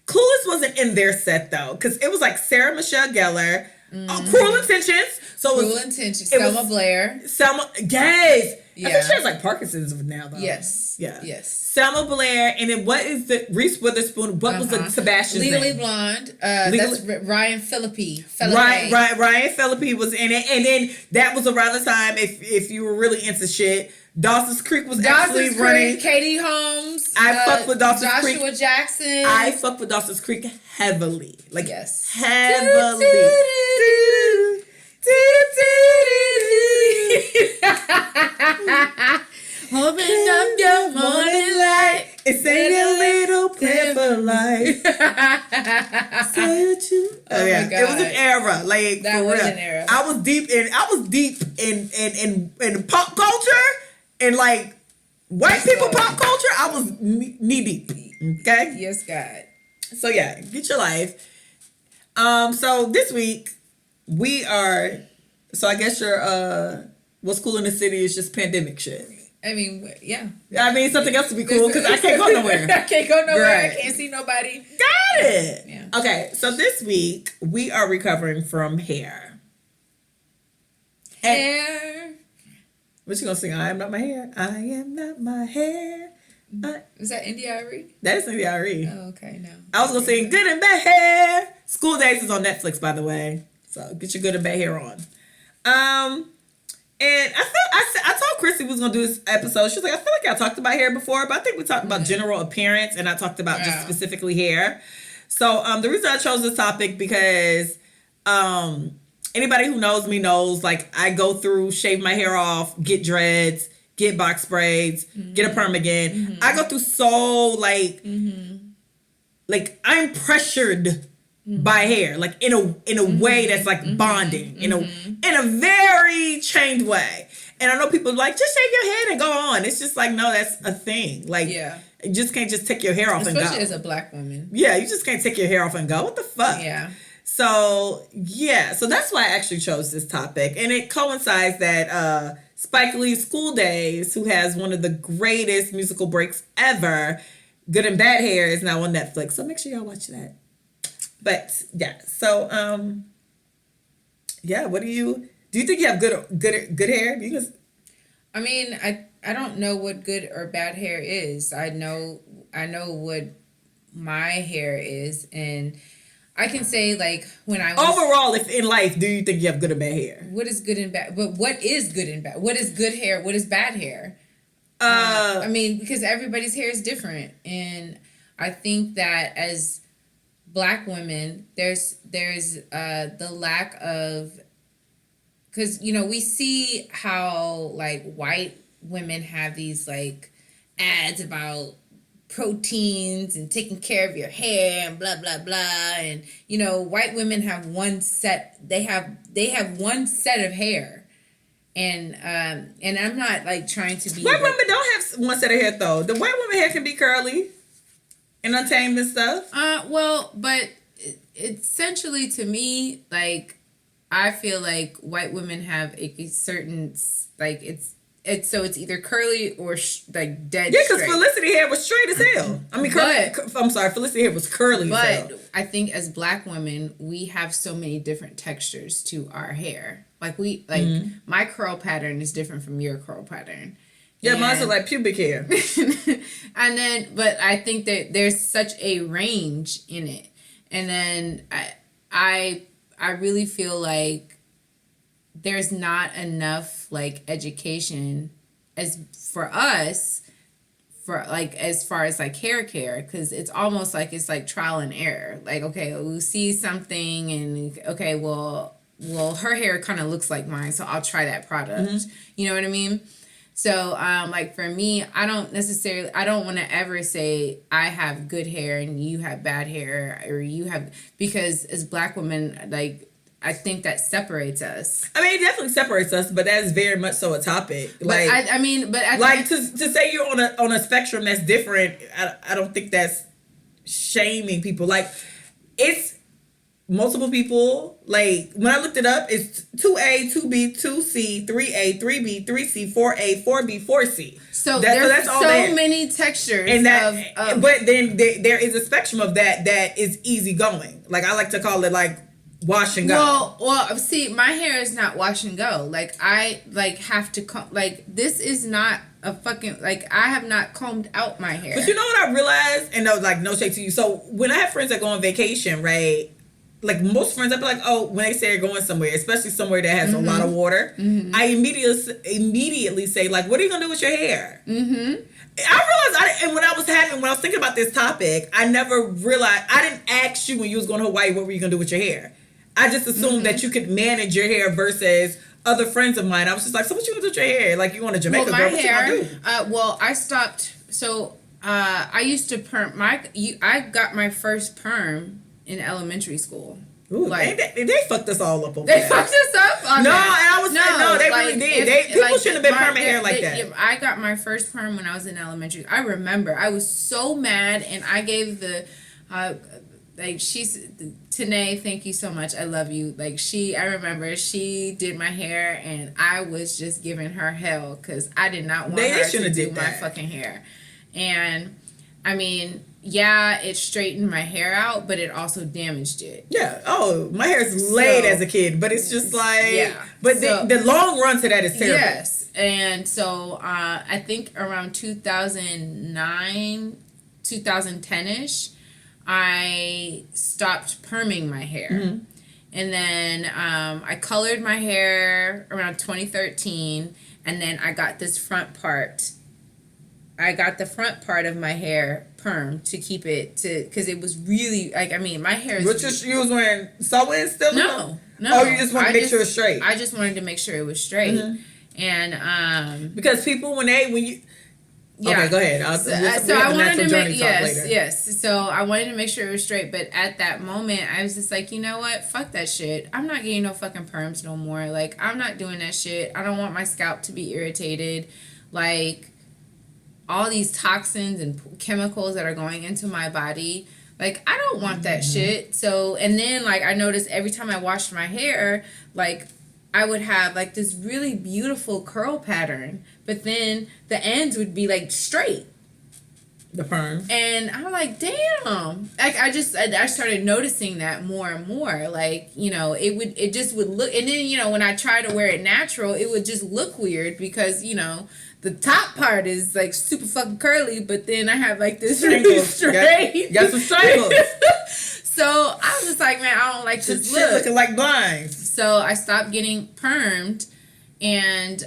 Clueless wasn't in their set though, because it was like Sarah Michelle Gellar, Cruel Intentions. So Cruel Intentions. Selma Blair. Yes. I think she has like Parkinson's now, though. Yes. Yeah. Yes. Selma Blair, and then what is the Reese Witherspoon? What was the Sebastian's Legally name? Blonde. That's Ryan Phillippe. Ryan Phillippe was in it, and then that was around the time if you were really into shit. Dawson's Creek was actually running. Katie Holmes. I fucked with Dawson's Creek. Joshua Jackson. I fucked with Dawson's Creek heavily. Like, yes. Heavily. Open up your morning light. It's a little prayer for life. Oh yeah, my God. it was an era. Like, that for was real. an era. I was deep in pop culture and like white people pop culture. I was knee deep. Okay. Yes, God. So yeah, get your life. So this week we are. So I guess your what's cool in the city is just pandemic shit. I mean, yeah. I mean, something else to be cool because I can't go nowhere. I can't go nowhere. Right. I can't see nobody. Got it. Yeah. Okay, so this week we are recovering from hair. Hair. What you gonna sing? I am not my hair. I am not my hair. Is that India.Arie? That is India.Arie. Oh, okay, no. I was gonna sing Good and Bad Hair. School Days is on Netflix, by the way. So get your Good and Bad Hair on. And I told Chrissy we was gonna do this episode. She was like, I feel like I talked about hair before, but I think we talked about general appearance, and I talked about just specifically hair. So the reason I chose this topic because anybody who knows me knows, like, I go through, shave my hair off, get dreads, get box braids, get a perm again. I go through so like I'm pressured by hair, like in a way that's like bonding, in a very chained way. And I know people are like, just shave your head and go on. It's just like, no, that's a thing. Like, you just can't just take your hair off and go. Especially as a black woman. Yeah, you just can't take your hair off and go. What the fuck? Yeah. So that's why I actually chose this topic. And it coincides that Spike Lee's School Days, who has one of the greatest musical breaks ever, Good and Bad Hair, is now on Netflix. So make sure y'all watch that. But yeah, so what do you think you have good hair? I mean, I don't know what good or bad hair is. I know what my hair is, and I can say, like, when I was overall, if in life, do you think you have good or bad hair? What is good and bad? But what is good and bad? What is good hair? What is bad hair? I mean, because everybody's hair is different, and I think that as Black women, there's the lack of, because, you know, we see how, like, white women have these, like, ads about proteins and taking care of your hair and blah blah blah, and, you know, white women have one set. They have one set of hair, and I'm not, like, trying to be. White women don't have one set of hair though. The white women hair can be curly and untamed and stuff. Well, but essentially, to me, like, I feel like white women have a certain, like, it's either curly or like dead. Yeah, because straight. Felicity hair was straight as hell. I mean, I'm sorry, Felicity hair was curly as hell. But I think as Black women, we have so many different textures to our hair. Like, my curl pattern is different from your curl pattern. Yeah, mine's like pubic hair. And then, but I think that there's such a range in it. And then I really feel like there's not enough, like, education as for us, for, like, as far as, like, hair care, because it's almost like it's like trial and error. Like, okay, we'll see something and, okay, well, her hair kind of looks like mine, so I'll try that product. You know what I mean? So, like, for me, I don't want to ever say I have good hair and you have bad hair, or because as Black women, like, I think that separates us. I mean, it definitely separates us, but that is very much so a topic. Like, to say you're on a spectrum that's different, I don't think that's shaming people. Like, it's multiple people. Like, when I looked it up, it's 2A, 2B, 2C, 3A, 3B, 3C, 4A, 4B, 4C. So that's all so many textures. And but then there is a spectrum of that is easy going. Like, I like to call it, like, wash and go. Well, see, my hair is not wash and go. Like, I, like, have to like, this is not a fucking, like, I have not combed out my hair. But you know what I realized? And like, no shade to you. So when I have friends that go on vacation, right? Like, most friends, I'd be like, oh, when they say they're going somewhere, especially somewhere that has a lot of water, I immediately say, like, what are you going to do with your hair? I realized, when I was thinking about this topic, I never realized, I didn't ask you when you was going to Hawaii, what were you going to do with your hair? I just assumed that you could manage your hair versus other friends of mine. I was just like, so what you going to do with your hair? Like, you want to Jamaica, girl, what you going to do? Well, I stopped, so I used to perm, I got my first perm in elementary school. Ooh, like, they fucked us all up over They that. fucked us up on no, that. And I was no, they really did. People shouldn't have been perming hair like that. I got my first perm when I was in elementary. I remember I was so mad, and I gave the Tanae, thank you so much. I love you. Like, I remember she did my hair, and I was just giving her hell because I did not want her to do my fucking hair. And I mean, yeah, it straightened my hair out, but it also damaged it. Yeah. Oh, my hair's laid as a kid, but it's just like, yeah. But the long run to that is terrible. Yes. And so I think around 2009, 2010-ish, I stopped perming my hair. And then I colored my hair around 2013, and then I got this front part. I got the front part of my hair perm to keep it because it was really, like, I mean, my hair is... you was wearing sew-ins still? No. Oh, you just wanted to make sure it's straight? I just wanted to make sure it was straight. And... because people, when you... Yeah. Okay, go ahead. So I wanted to make... Yes. So I wanted to make sure it was straight, but at that moment, I was just like, you know what? Fuck that shit. I'm not getting no fucking perms no more. Like, I'm not doing that shit. I don't want my scalp to be irritated. Like... all these toxins and chemicals that are going into my body, like, I don't want that shit. So, and then, like, I noticed every time I washed my hair, like, I would have, like, this really beautiful curl pattern, but then the ends would be, like, straight. The perm. And I'm like, damn. Like, I started noticing that more and more. Like, you know, it just would look, and then, you know, when I try to wear it natural, it would just look weird because, you know, the top part is, like, super fucking curly, but then I have, like, this really straight. Got some strangles. So I was just like, man, I don't like this look. Looking like blinds. So I stopped getting permed, and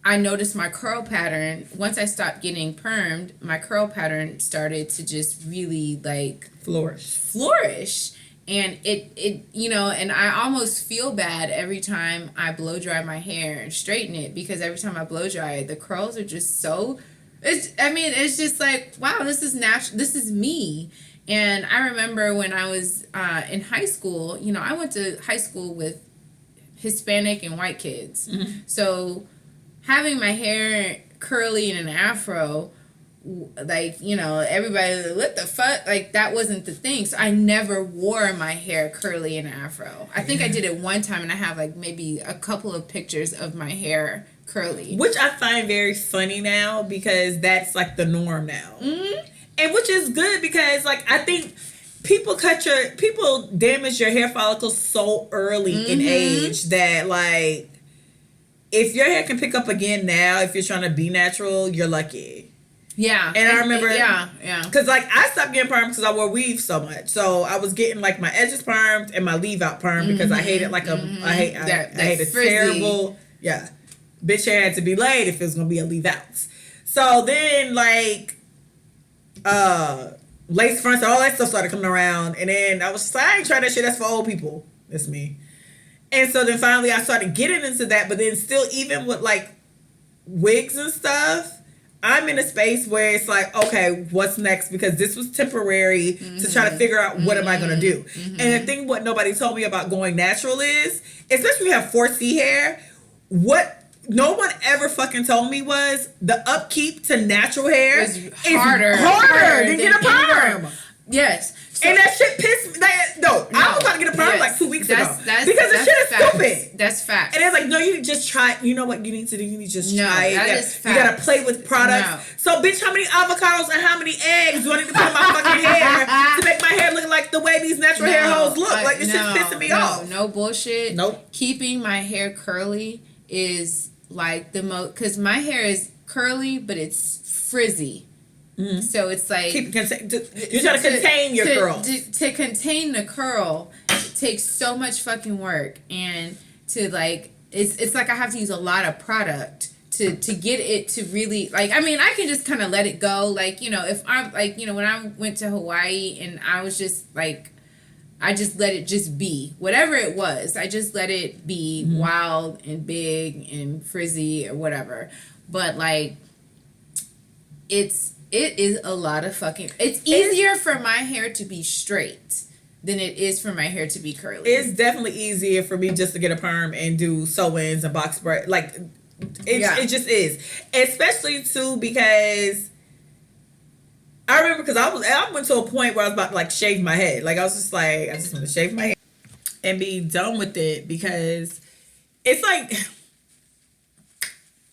I noticed my curl pattern. Once I stopped getting permed, my curl pattern started to just really, like... flourish. And it you know, and I almost feel bad every time I blow dry my hair and straighten it, because every time I blow dry it, the curls are just so... it's just like, wow, this is natural. This is me. And I remember when I was in high school, you know, I went to high school with Hispanic and white kids. So having my hair curly and an afro, like, you know, everybody, what the fuck? Like, that wasn't the thing. So I never wore my hair curly and afro. I think I did it one time, and I have, like, maybe a couple of pictures of my hair curly. Which I find very funny now, because that's, like, the norm now. And which is good, because, like, I think people damage your hair follicles so early in age that, like, if your hair can pick up again now, if you're trying to be natural, you're lucky. Yeah. And I remember... Yeah. Because, like, I stopped getting perms because I wore weave so much. So I was getting, like, my edges permed and my leave out perm because I hated, like, I hated terrible... Yeah. Bitch hair had to be laid if it was going to be a leave out. So then, like, lace fronts, all that stuff started coming around. And then I was just like, I ain't trying that shit. That's for old people. That's me. And so then finally I started getting into that. But then still, even with, like, wigs and stuff... I'm in a space where it's like, okay, what's next? Because this was temporary to try to figure out what am I going to do. And the thing what nobody told me about going natural is, especially when you have 4C hair, what no one ever fucking told me was the upkeep to natural hair is harder than get a perm. Yes. So, and that shit pissed me. I was about to get a perm like 2 weeks ago. Because the shit is stupid. That's fact. And it's like, no, you just try. You know what you need to do? You need to just try it. That is you gotta play with products. No. So, bitch, how many avocados and how many eggs do I need to put in my fucking hair to make my hair look like the way these natural hair hoes look? Like, this shit's pissing me off. No bullshit. Nope. Keeping my hair curly is like the most, because my hair is curly, but it's frizzy. Mm-hmm. So it's like you're trying to contain your curls. To contain the curl, it takes so much fucking work, and to like it's like I have to use a lot of product to get it to really like. I mean, I can just kind of let it go. Like, you know, if I'm like, you know, when I went to Hawaii and I was just like, I just let it just be whatever it was. I just let it be wild and big and frizzy or whatever. But like, it is a lot of fucking. It's easier for my hair to be straight than it is for my hair to be curly. It's definitely easier for me just to get a perm and do sew-ins and box braid. Like, it just is. Especially too because I remember because I went to a point where I was about to like shave my head. Like, I was just like, I just want to shave my head and be done with it because it's like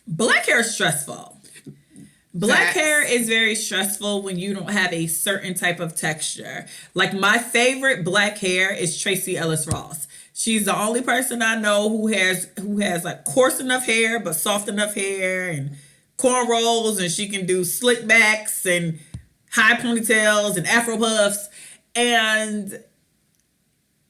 black hair is stressful. Black hair is very stressful when you don't have a certain type of texture. Like, my favorite black hair is Tracee Ellis Ross. She's the only person I know who has like coarse enough hair but soft enough hair and cornrows, and she can do slick backs and high ponytails and afro puffs. And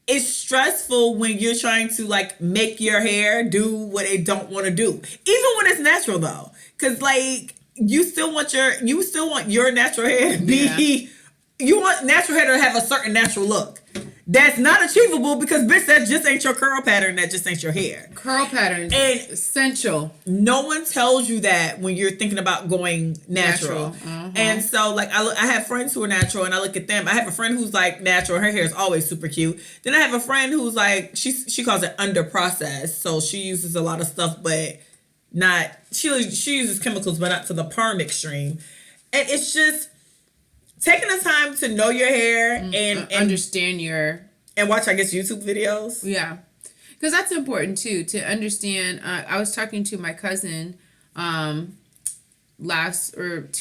it's stressful when you're trying to like make your hair do what it don't want to do, even when it's natural though, because like. You still want your natural hair to be, you want natural hair to have a certain natural look. That's not achievable because, bitch, that just ain't your curl pattern. That just ain't your hair. Curl pattern is essential. No one tells you that when you're thinking about going natural. And so, like, I have friends who are natural, and I look at them. I have a friend who's, like, natural. Her hair is always super cute. Then I have a friend who's, like, she calls it under processed. So she uses a lot of stuff, but not, she uses chemicals, but not to the perm extreme. And it's just taking the time to know your hair and understand and watch, I guess, YouTube videos. Yeah, because that's important too, to understand. I was talking to my cousin 2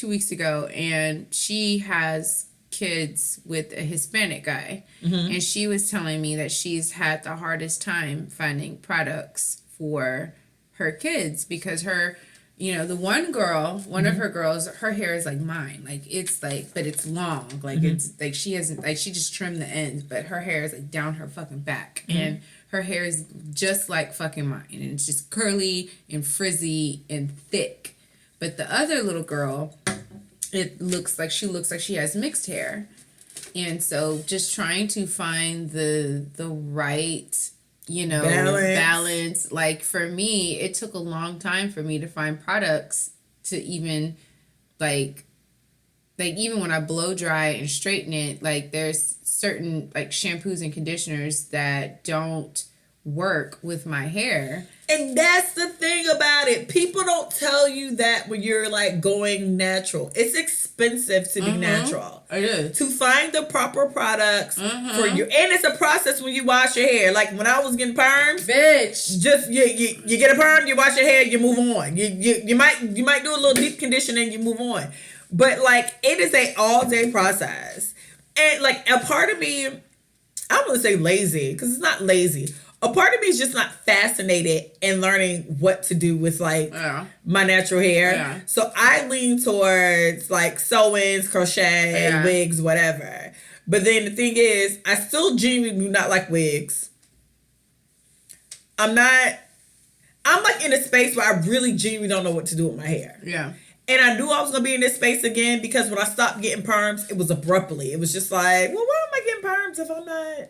weeks ago, and she has kids with a Hispanic guy, and she was telling me that she's had the hardest time finding products for her kids because her, you know, the one of her girls, her hair is like mine. Like, it's like, but it's long. Like, it's like she hasn't, like, she just trimmed the ends, but her hair is like down her fucking back. And her hair is just like fucking mine. And it's just curly and frizzy and thick. But the other little girl, it looks like she has mixed hair. And so just trying to find the right, you know, balance. Like, for me, it took a long time for me to find products to even like even when I blow dry and straighten it, like, there's certain like shampoos and conditioners that don't work with my hair. And that's the thing about it. People don't tell you that when you're like going natural. It's expensive to be natural. It is. To find the proper products for you. And it's a process when you wash your hair. Like, when I was getting perms, bitch, just you get a perm, you wash your hair, you move on. You might do a little deep conditioning, you move on. But like, it is a all day process. And like, a part of me, I don't want to say lazy, because it's not lazy. A part of me is just not fascinated in learning what to do with like my natural hair. Yeah. So I lean towards like sew-ins, crochet, wigs, whatever. But then the thing is, I still genuinely do not like wigs. I'm like in a space where I really genuinely don't know what to do with my hair. Yeah. And I knew I was going to be in this space again because when I stopped getting perms, it was abruptly. It was just like, well, why am I getting perms if I'm not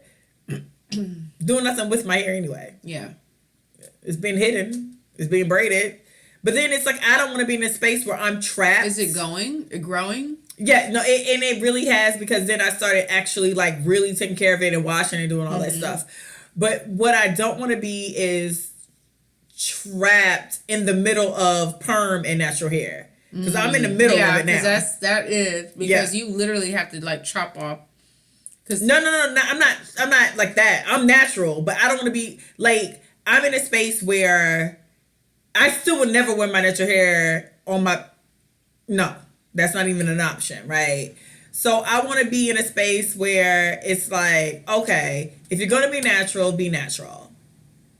doing nothing with my hair anyway? Yeah. It's being hidden. It's being braided. But then it's like, I don't want to be in a space where I'm trapped. Is it growing? Yeah, no, and it really has, because then I started actually like really taking care of it and washing and doing all that stuff. But what I don't want to be is trapped in the middle of perm and natural hair. Because I'm in the middle of it now. Because that is because you literally have to like chop off No, I'm not like that. I'm natural, but I don't want to be like, I'm in a space where I still would never wear my natural hair on my, no, that's not even an option, right? So I want to be in a space where it's like, okay, if you're going to be natural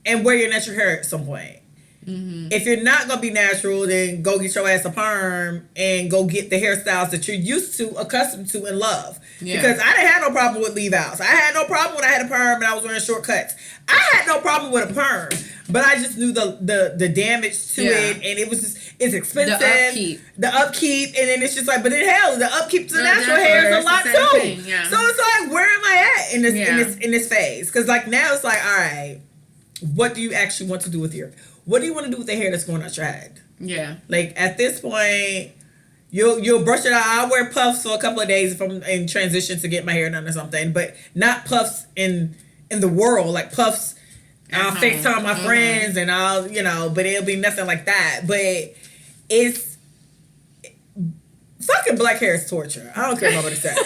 and wear your natural hair at some point. Mm-hmm. If you're not going to be natural, then go get your ass a perm and go get the hairstyles that you're used to, accustomed to, and love. Yeah. Because I didn't have no problem with leave outs. I had no problem when I had a perm and I was wearing short cuts. I had no problem with a perm, but I just knew the damage to it, and it was just, it's expensive. The upkeep, and then it's just like, but in hell, the upkeep to the natural hair is a lot too. Yeah. So it's like, where am I at in this phase? Because like now it's like, all right, what do you actually want to do with what do you want to do with the hair that's going out your head? Yeah. Like at this point, you'll brush it out. I'll wear puffs for a couple of days if I'm in transition to get my hair done or something, but not puffs in the world. Like puffs, I'll FaceTime my friends and I'll, but it'll be nothing like that. But it's fucking black hair is torture. I don't care what nobody say.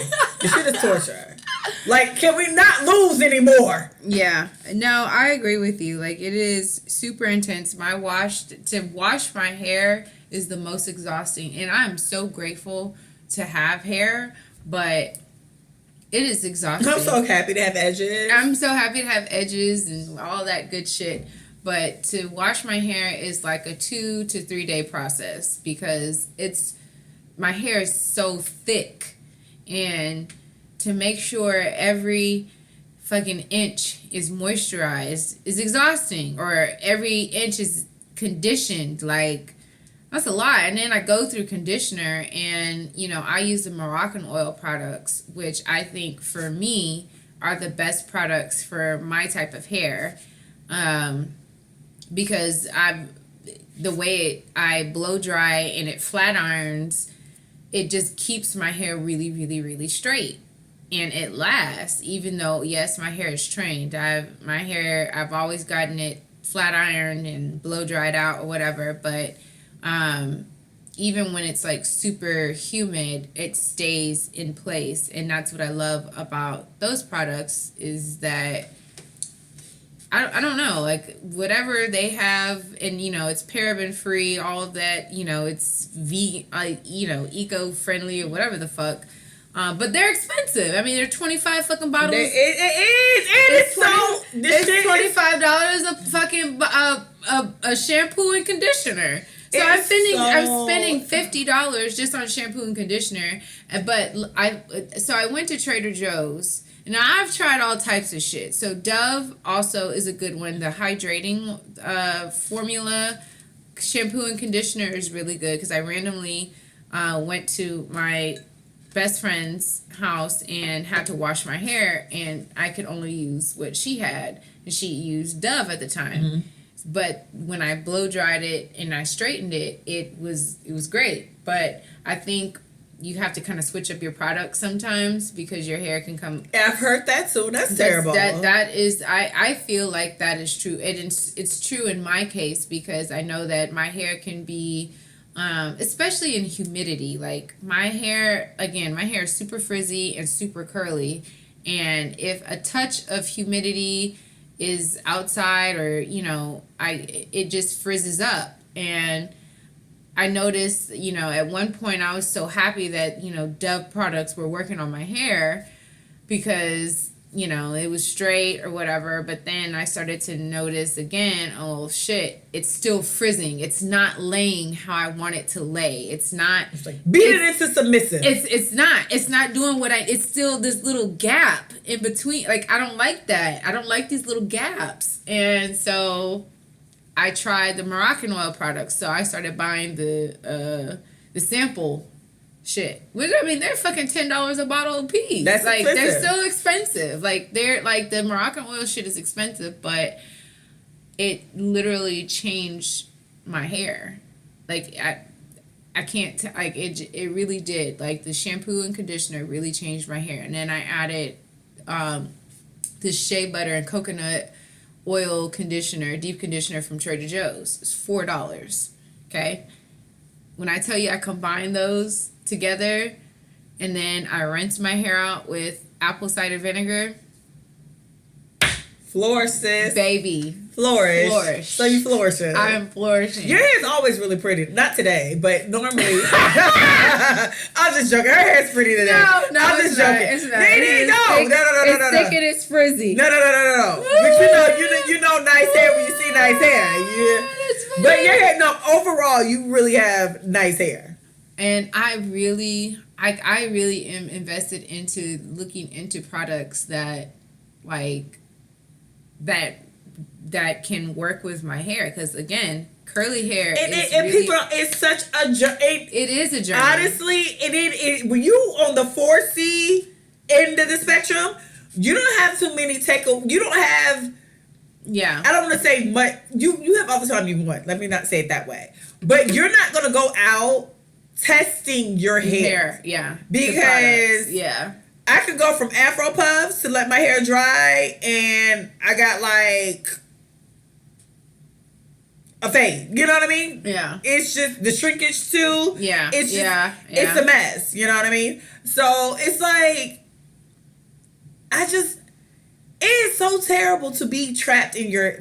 The shit is torture. Like, can we not lose anymore? Yeah. No, I agree with you. Like, it is super intense. To wash my hair is the most exhausting. And I'm so grateful to have hair, but it is exhausting. I'm so happy to have edges. I'm so happy to have edges and all that good shit. But to wash my hair is like a 2 to 3 day process because my hair is so thick, and to make sure every fucking inch is moisturized is exhausting, or every inch is conditioned. Like, that's a lot. And then I go through conditioner, and I use the Moroccan oil products, which I think for me are the best products for my type of hair, because the way I blow dry and it flat irons, it just keeps my hair really, really, really straight. And it lasts, even though, yes, my hair is trained. I've always gotten it flat ironed and blow dried out or whatever. But even when it's like super humid, it stays in place. And that's what I love about those products, is that I don't know, like whatever they have, and it's paraben free, all of that, it's vegan, eco-friendly or whatever the fuck. But they're expensive. I mean, they're 25 fucking bottles. It's $25 a fucking a shampoo and conditioner. So I'm spending $50 just on shampoo and conditioner. But I went to Trader Joe's. Now, I've tried all types of shit. So Dove also is a good one. The hydrating formula shampoo and conditioner is really good, because I randomly went to my best friend's house and had to wash my hair, and I could only use what she had, and she used Dove at the time. Mm-hmm. But when I blow dried it and I straightened it, it was great. But I think you have to kind of switch up your products sometimes, because your hair can come. I've heard that too. That's terrible. That is, I feel like that is true. It's true in my case, because I know that my hair can be, especially in humidity. Like my hair is super frizzy and super curly, and if a touch of humidity is outside, or it just frizzes up. And I noticed, at one point I was so happy that, Dove products were working on my hair, because, it was straight or whatever. But then I started to notice again, oh shit, it's still frizzing. It's not laying how I want it to lay. It's not. It's like beat it into submissive. It's not doing it's still this little gap in between. Like, I don't like that. I don't like these little gaps. And so I tried the Moroccan oil products. So I started buying the sample shit. Which, I mean, they're fucking $10 a bottle a piece. That's like expensive. They're still expensive. Like, they're like, the Moroccan oil shit is expensive, but it literally changed my hair. Like, I can't it really did. Like, the shampoo and conditioner really changed my hair. And then I added this shea butter and coconut oil conditioner, deep conditioner from Trader Joe's. It's $4. Okay? When I tell you I combine those together, and then I rinse my hair out with apple cider vinegar. Flourish, sis. Baby. Flourish. So you flourishing. I'm flourishing. Your hair's always really pretty. Not today, but normally. I'm just joking. Her hair's pretty today. No, I'm just joking. It's not. No. It's thick and it's frizzy. No. But you know nice hair when you see nice hair. Yeah. But your hair, no, overall, you really have nice hair. And I really am invested into looking into products that that can work with my hair, because again, curly hair it's such a journey. It is a journey. Honestly, it when you on the 4C end of the spectrum, you don't have too many you don't have. Yeah. I don't want to say much. You have all the time you want. Let me not say it that way. But you're not gonna go out testing your hair. Yeah. Because I could go from Afro puffs to let my hair dry, and I got like a fade. You know what I mean? Yeah. It's just the shrinkage too. Yeah. It's just, it's a mess. You know what I mean? So it's like, it is so terrible to be trapped in your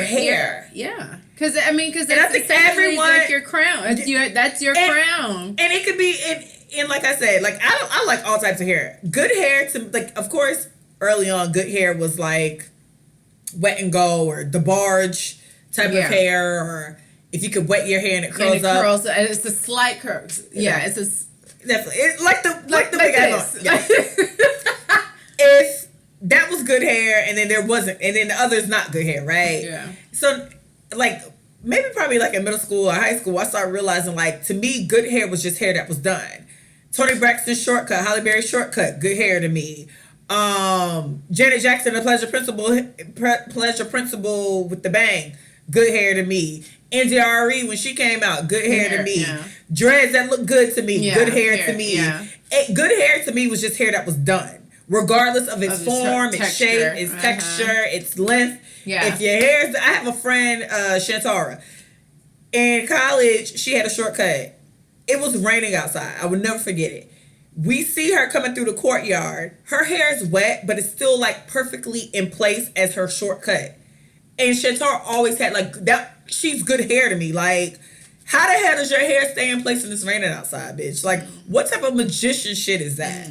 hair. Yeah. Because that's essentially like your crown. That's your crown. And it could be and like I said, like I like all types of hair. Good hair to like, of course, early on, good hair was like Wet and Go or the barge type of hair, or if you could wet your hair and it curls up. Curls, and it's a slight curves. Yeah, it's a definitely like the big ass. Yeah. If that was good hair, and then there wasn't, and then the other's not good hair, right? Yeah. So like maybe probably like in middle school or high school, I started realizing like, to me, good hair was just hair that was done. Toni Braxton shortcut, Halle Berry shortcut, good hair to me. Janet Jackson, the Pleasure Principle with the bang, good hair to me. NDRE when she came out, good hair to me. Yeah. Dreads that look good to me, good hair to me. Yeah. Good hair to me was just hair that was done, regardless of its form, its shape, its texture, its length. Yeah. If your hair's, I have a friend, Shantara. In college, she had a shortcut. It was raining outside. I would never forget it. We see her coming through the courtyard. Her hair is wet, but it's still like perfectly in place as her shortcut. And Shantara always had like that. She's good hair to me. Like, how the hell does your hair stay in place when it's raining outside, bitch? Like, what type of magician shit is that?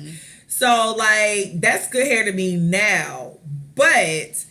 So, like, that's good hair to me now. But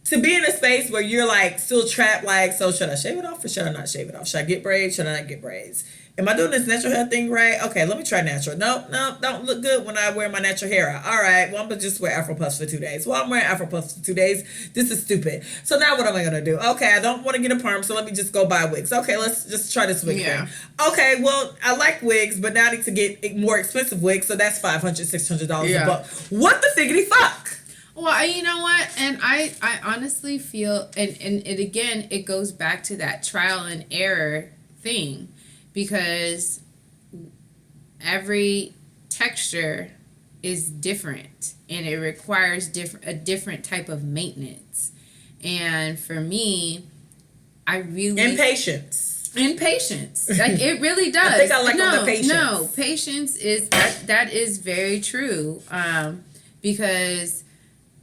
to be in a space where you're like still trapped, like, so should I shave it off or should I not shave it off? Should I get braids? Should I not get braids? Am I doing this natural hair thing right? Okay, let me try natural. Nope, don't look good when I wear my natural hair out. All right, well, I'm going to just wear Afro Puffs for 2 days. Well, I'm wearing Afro Puffs for 2 days. This is stupid. So now what am I going to do? Okay, I don't want to get a perm, so let me just go buy wigs. Okay, let's just try this wig thing. Okay, well, I like wigs, but now I need to get more expensive wigs, so that's $500, $600 a buck. What the figgity fuck? Well, you know what? And I honestly feel, and it again, it goes back to that trial and error thing. Because every texture is different and it requires a different type of maintenance. And for me, I really... And patience. Like, it really does. I think I like all the patience. No, patience is... That is very true. Because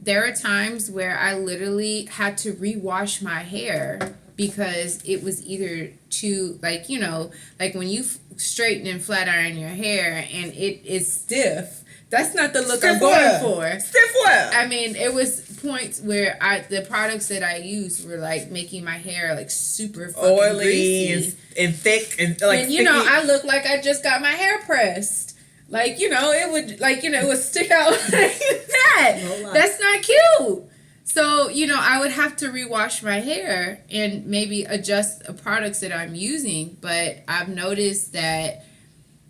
there are times where I literally had to rewash my hair because it was either too, like, you know, like when you straighten and flat iron your hair and it is stiff, that's not the look I'm going for. Stiff what? I mean, it was points where the products that I used were like making my hair like super fucking oily greasy and thick and like. And you know, I look like I just got my hair pressed. Like, you know, it would it would stick out like that. No, that's not cute. So, you know, I would have to rewash my hair and maybe adjust the products that I'm using. But I've noticed that,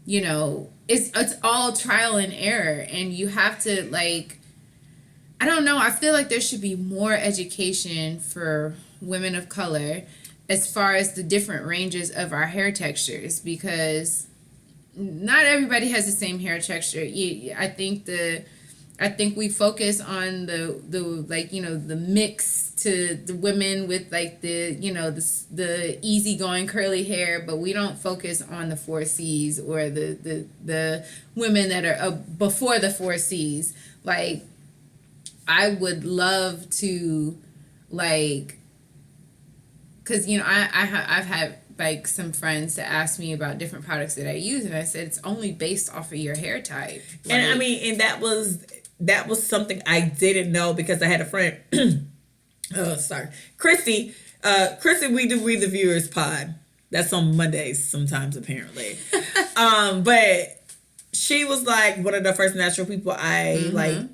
you know, it's all trial and error. And you have to, like, I don't know. I feel like there should be more education for women of color as far as the different ranges of our hair textures. Because not everybody has the same hair texture. I think I think we focus on the like, you know, the mix to the women with like the, you know, the easygoing curly hair, but we don't focus on the 4Cs or the women that are before the 4Cs. Like, I would love to, like, because, you know, I've had like some friends to ask me about different products that I use, and I said it's only based off of your hair type. Like, and I mean, and that was something I didn't know because I had a friend. Christy. Christy, we do Read the Viewers pod. That's on Mondays sometimes, apparently. But she was like one of the first natural people I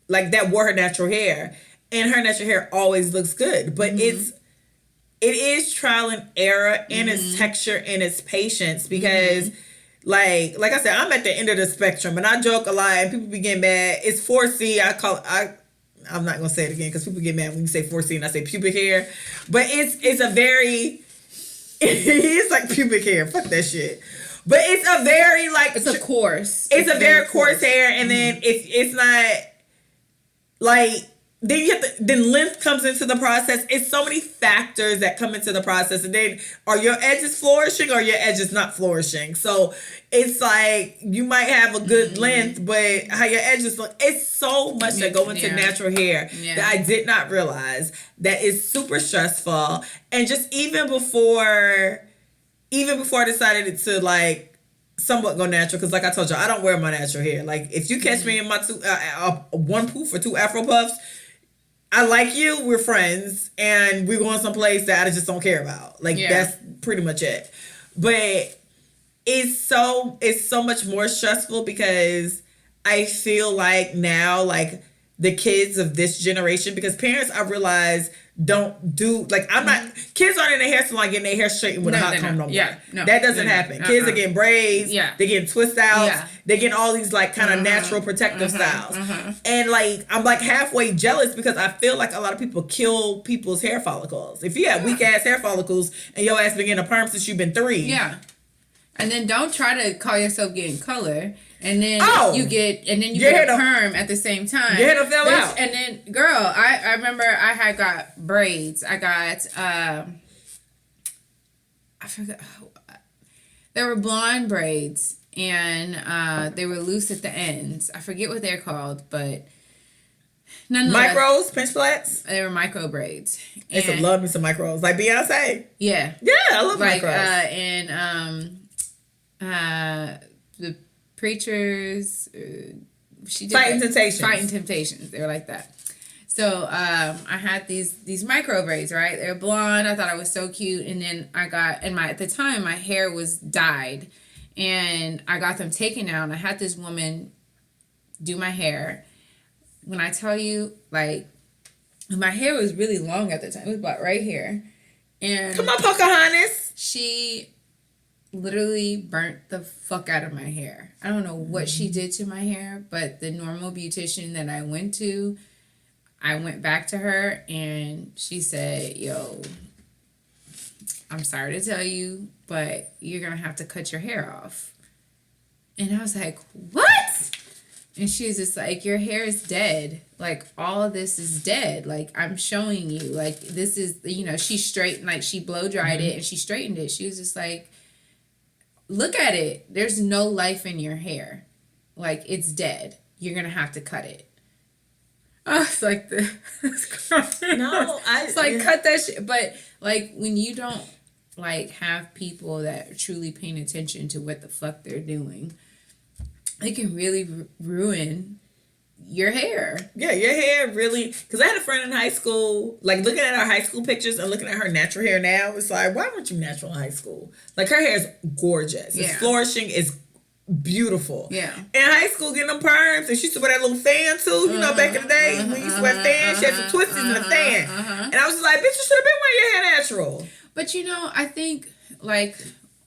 like that wore her natural hair, and her natural hair always looks good, but it is trial and error in its texture and its patience because like I said, I'm at the end of the spectrum and I joke a lot and people be getting mad. It's 4C. I'm not going to say it again because people get mad when you say 4C and I say pubic hair. But it's a very, it's like pubic hair. Fuck that shit. But it's a very like. It's a coarse. It's a very coarse hair, and then it's not like. Then you have to, then length comes into the process. It's so many factors that come into the process. And then are your edges flourishing or your edges not flourishing? So it's like you might have a good length, but how your edges look, it's so much that go into natural hair that I did not realize that is super stressful. And just even before I decided to like somewhat go natural, because like I told you, I don't wear my natural hair. Like if you catch me in my one poof or two Afro puffs, I like you, we're friends, and we're going someplace that I just don't care about. Like that's pretty much it. But it's so much more stressful because I feel like now, like the kids of this generation, because parents, I realize, don't do, like, I'm not, kids aren't in the hair salon getting their hair straightened with a hot comb no more. Yeah, no, that doesn't happen. Kids are getting braids, they're getting twist outs, they're getting all these like kind of natural protective styles. And like, I'm like halfway jealous because I feel like a lot of people kill people's hair follicles. If you have weak ass hair follicles and your ass been getting a perm since you've been 3. Yeah. And then don't try to call yourself getting color. And then you get a perm at the same time. Your hair fell out. And then, girl, I remember I had got braids. I got I forgot. They were blonde braids, and they were loose at the ends. I forget what they're called, but nonetheless, micros, pinch flats. They were micro braids. I used to love me some micros, like Beyonce. Yeah, I love like, micros. The Preachers, she did Fighting Temptations. They were like that. So I had these micro braids, right? They're blonde. I thought I was so cute, and then I got at the time my hair was dyed, and I got them taken out. And I had this woman do my hair. When I tell you, like, my hair was really long at the time. It was about right here, and come on, Pocahontas. She literally burnt the fuck out of my hair. I don't know what she did to my hair, but the normal beautician that I went to, I went back to her and she said, yo, I'm sorry to tell you, but you're going to have to cut your hair off. And I was like, what? And she was just like, your hair is dead. Like, all of this is dead. Like, I'm showing you. Like, this is, you know, she straightened, like, she blow dried it and she straightened it. She was just like, look at it. There's no life in your hair. Like, it's dead. You're going to have to cut it. Oh, it's like it's like, cut that shit. But, like, when you don't, like, have people that are truly paying attention to what the fuck they're doing, it can really ruin your hair. Yeah, your hair really, because I had a friend in high school, like looking at her high school pictures and looking at her natural hair now, it's like, why weren't you natural in high school? Like, her hair is gorgeous. It's flourishing. It's beautiful. Yeah. In high school, getting them perms, and she used to wear that little fan too, you know, back in the day, when you used to wear fans, she had some twisties in the fan. And I was just like, bitch, you should have been wearing your hair natural. But, you know, I think, like,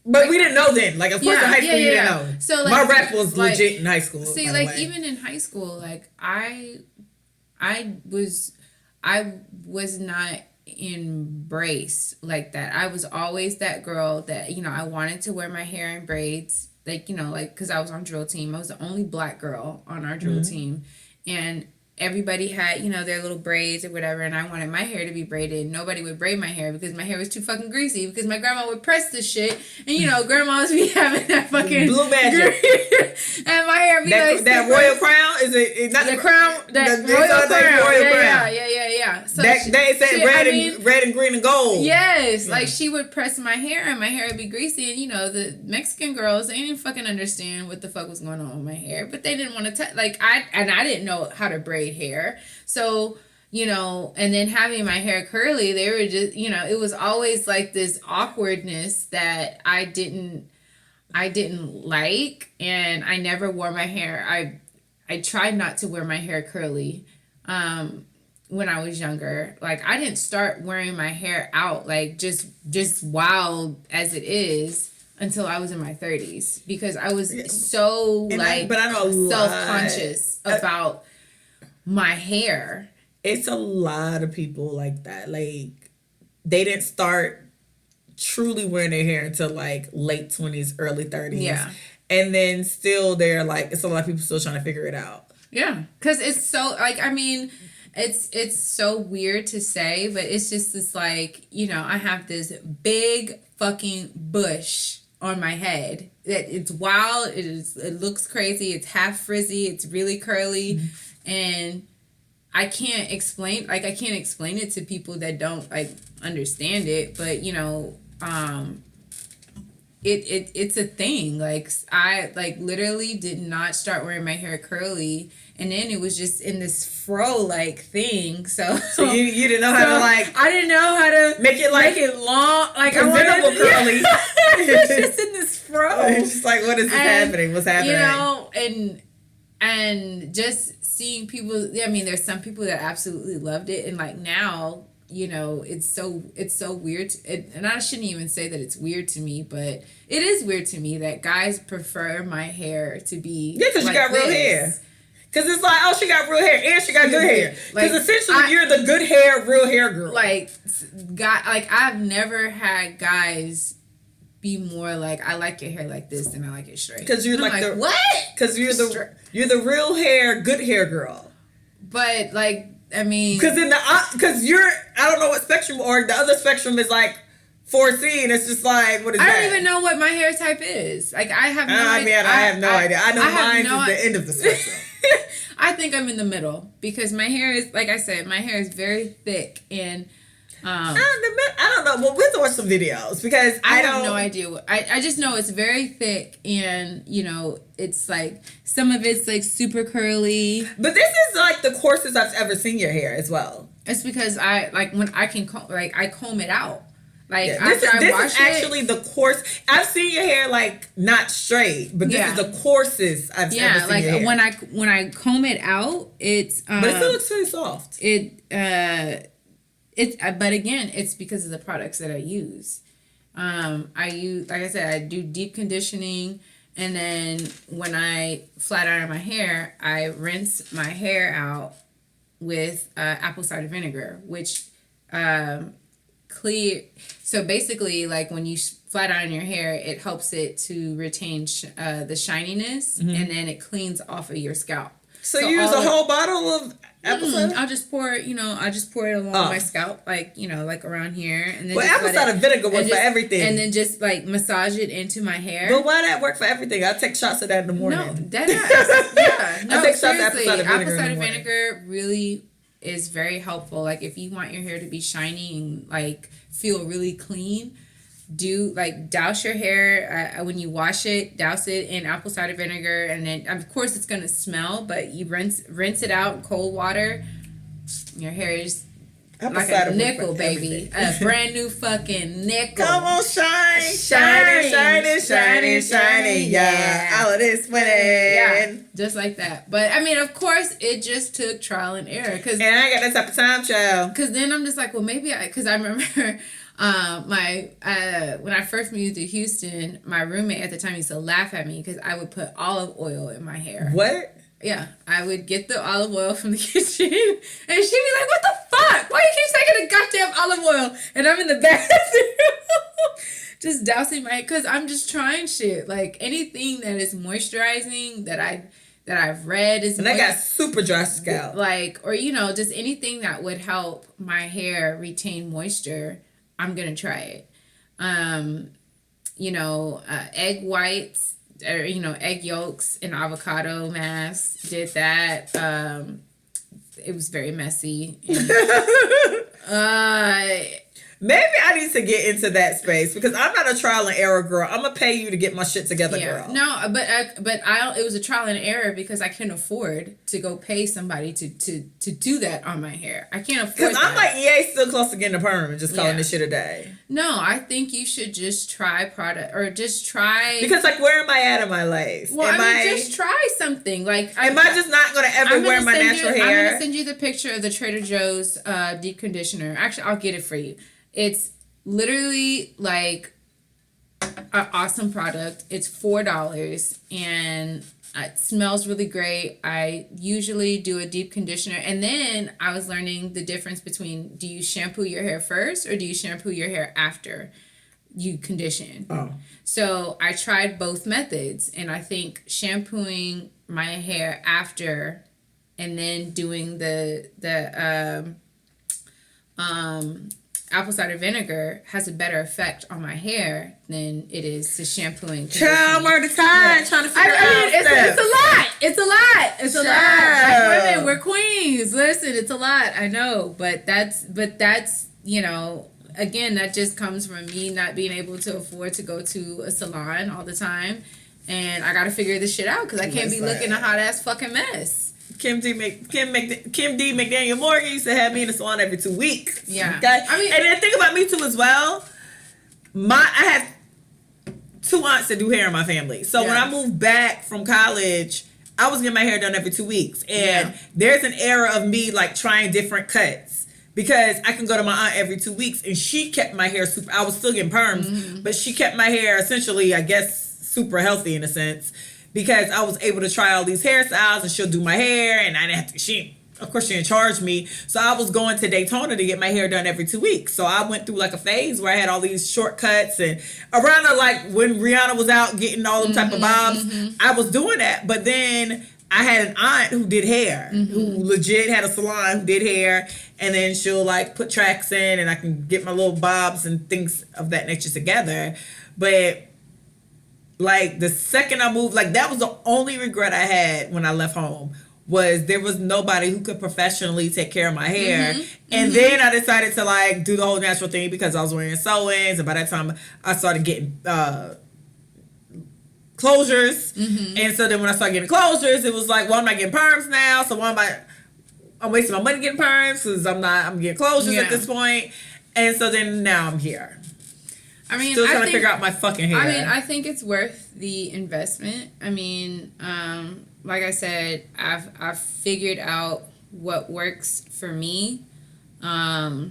but we didn't know then. Like, of course, in high school, you didn't know. So, like, my rap was legit in high school. See, like, even in high school, like, I was not embraced like that. I was always that girl that, you know, I wanted to wear my hair in braids. Like, you know, like, because I was on drill team. I was the only black girl on our drill team. and everybody had, you know, their little braids or whatever, and I wanted my hair to be braided. Nobody would braid my hair because my hair was too fucking greasy, because my grandma would press this shit, and you know, grandmas be having that fucking blue magic. And my hair be that royal crown, is it not the crown, that royal crown. Yeah. So they said red and green and gold. Yes, like she would press my hair and my hair would be greasy, and you know, the Mexican girls, they didn't fucking understand what the fuck was going on with my hair, but they didn't want to touch, like I didn't know how to braid hair. So, you know, and then having my hair curly, they were just, you know, it was always like this awkwardness that I didn't like, and I never wore my hair. I tried not to wear my hair curly when I was younger. Like, I didn't start wearing my hair out like just wild as it is until I was in my 30s, because I was so self-conscious about my hair. It's a lot of people like that. Like, they didn't start truly wearing their hair until like late 20s, early 30s. Yeah. And then still they're like, it's a lot of people still trying to figure it out. Yeah. Because it's so, like, I mean, it's so weird to say, but it's just this, like, you know, I have this big fucking bush on my head that it's wild. It looks crazy. It's half frizzy. It's really curly. Mm-hmm. And I can't explain it to people that don't like understand it, but you know, it's a thing. Like, I like literally did not start wearing my hair curly, and then it was just in this fro like thing. So you didn't know how to, like, I didn't know how to make it long, like I wanted curly. It was just in this fro. It's just like, what is happening? What's happening? You know, and just seeing people, I mean, there's some people that absolutely loved it, and like now, you know, it's so weird, and I shouldn't even say that it's weird to me, but it is weird to me that guys prefer my hair to be because you got real hair. Because it's like, oh, she got real hair and she got good hair. Because essentially, you're the good hair, real hair girl. Like, I've never had guys be more like, I like your hair like this than I like it straight. Because you're like the what? Because you're the real hair, good hair girl. But like, I mean, because you're, I don't know what spectrum, or the other spectrum is like 4C, and it's just like, what is that? I don't even know what my hair type is. Like, I have no idea. I have no idea. I know mine is the end of the spectrum. I think I'm in the middle, because my hair is, like I said, my hair is very thick, and I don't know. Well, we'll watch some videos, because I have no idea. I just know it's very thick, and you know, it's like some of it's like super curly. But this is like the coarsest I've ever seen your hair as well. It's because I comb it out. Like, this is actually the coarse. I've seen your hair like not straight, but this is the coarsest I've ever seen your hair. when I comb it out, it's but it still looks really soft. But again, it's because of the products that I use. I use, like I said, I do deep conditioning, and then when I flat iron my hair, I rinse my hair out with apple cider vinegar, which clear. So basically, like, when you flat iron your hair, it helps it to retain the shininess, and then it cleans off of your scalp. So you use a whole bottle of apple cider? I'll just pour it, along my scalp, like, like around here. And then apple cider vinegar works for everything. And then just, like, massage it into my hair. But why that work for everything? I take shots of that in the morning. No, that does. Yeah. No, I take shots of apple cider vinegar. Apple cider vinegar really is very helpful. Like, if you want your hair to be shiny and, like, feel really clean, douse your hair when you wash it, douse it in apple cider vinegar, and then of course it's gonna smell, but you rinse it out in cold water. Your hair is like a nickel, baby. A brand new fucking nickel. Come on, shiny, yeah. All of this winning. Yeah, just like that. But I mean, of course, it just took trial and error. And I ain't got that type of time, child. Because then I'm just like, well, maybe because I remember when I first moved to Houston, my roommate at the time used to laugh at me because I would put olive oil in my hair. What? Yeah, I would get the olive oil from the kitchen, and she'd be like, "What the fuck? Why you keep taking the goddamn olive oil?" And I'm in the bathroom, just dousing my, because I'm just trying shit. Like, anything that is moisturizing that I've read is And I got super dry scalp. Like, or just anything that would help my hair retain moisture, I'm gonna try it. Egg whites or egg yolks and avocado mask, did that. It was very messy. Maybe I need to get into that space because I'm not a trial and error girl. I'm gonna pay you to get my shit together, girl. No, but it was a trial and error because I couldn't afford to go pay somebody to do that on my hair. I can't afford. Because I'm like, EA still close to getting a perm and just calling this shit a day. No, I think you should just try product or just try. Because like, where am I at in my lace? Well, just try something. Like, am I just not gonna ever wear my natural hair? I'm gonna send you the picture of the Trader Joe's deep conditioner. Actually, I'll get it for you. It's literally like an awesome product. It's $4 and it smells really great. I usually do a deep conditioner, and then I was learning the difference between, do you shampoo your hair first or do you shampoo your hair after you condition? Oh. So I tried both methods, and I think shampooing my hair after and then doing the apple cider vinegar has a better effect on my hair than it is to shampooing. Child, I'm already tired trying to figure out it's a lot. It's a lot. Like, women, we're queens. Listen, it's a lot. I know, but that's again, that just comes from me not being able to afford to go to a salon all the time, and I got to figure this shit out because I can't be looking a hot ass fucking mess. Kim D. McDaniel Morgan used to have me in the salon every 2 weeks. Yeah. Okay? And then think about me too as well. I have 2 aunts that do hair in my family. So when I moved back from college, I was getting my hair done every 2 weeks. And there's an era of me like trying different cuts. Because I can go to my aunt every 2 weeks and she kept my hair super. I was still getting perms, but she kept my hair essentially, I guess, super healthy in a sense. Because I was able to try all these hairstyles and she'll do my hair and I didn't have to, of course she didn't charge me. So I was going to Daytona to get my hair done every 2 weeks. So I went through like a phase where I had all these shortcuts and around like when Rihanna was out getting all them type of bobs, I was doing that. But then I had an aunt who did hair, who legit had a salon, who did hair. And then she'll like put tracks in and I can get my little bobs and things of that nature together. But like the second I moved, like that was the only regret I had when I left home, was there was nobody who could professionally take care of my hair. And then I decided to like do the whole natural thing because I was wearing sew-ins, and by that time I started getting closures. And so then when I started getting closures, it was like, well, I'm not getting perms now, so I'm wasting my money getting perms because I'm getting closures at this point. And so then now I'm here. I mean, still trying to figure out my fucking hair. I mean, I think it's worth the investment. I mean, like I said, I've figured out what works for me. I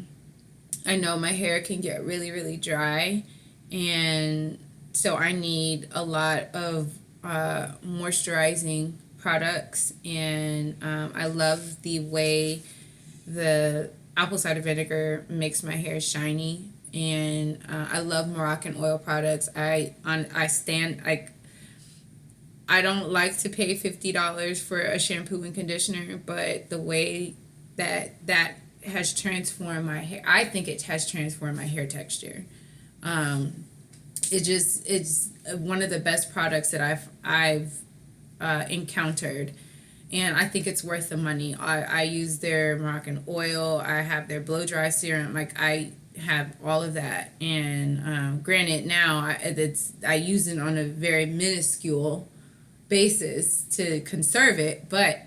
know my hair can get really, really dry, and so I need a lot of moisturizing products. And I love the way the apple cider vinegar makes my hair shiny. And I love Moroccan oil products. I don't like to pay $50 for a shampoo and conditioner, but the way that has transformed my hair, I think it has transformed my hair texture. It's one of the best products that I've encountered. And I think it's worth the money. I use their Moroccan oil. I have their blow dry serum. Like, I have all of that. And granted, now I use it on a very minuscule basis to conserve it. But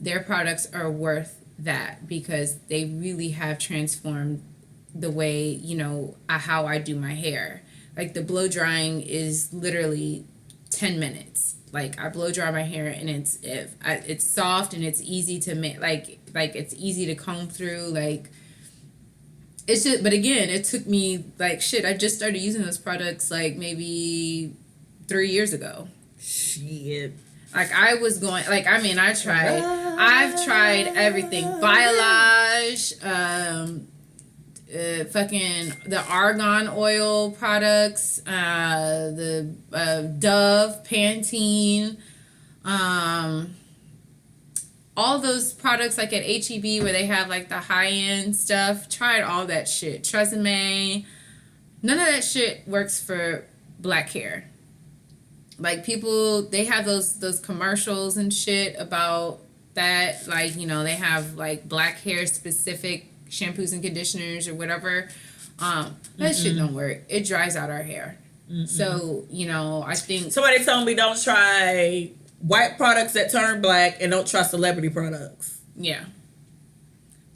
their products are worth that because they really have transformed the way, how I do my hair. Like, the blow drying is literally 10 minutes. Like, I blow dry my hair and it's soft and it's easy to make, like it's easy to comb through. Like, it's just, but again, it took me I just started using those products like maybe 3 years ago. Shit. Like, I've tried everything. Biolage, the argan oil products, the Dove, Pantene, All those products like at HEB where they have like the high end stuff. Tried all that shit. Tresemme. None of that shit works for black hair. Like people, they have those commercials and shit about that. Like, you know, they have like black hair specific shampoos and conditioners or whatever. That shit don't work. It dries out our hair. So, you know, I think somebody told me don't try white products that turn black and don't try celebrity products. Yeah.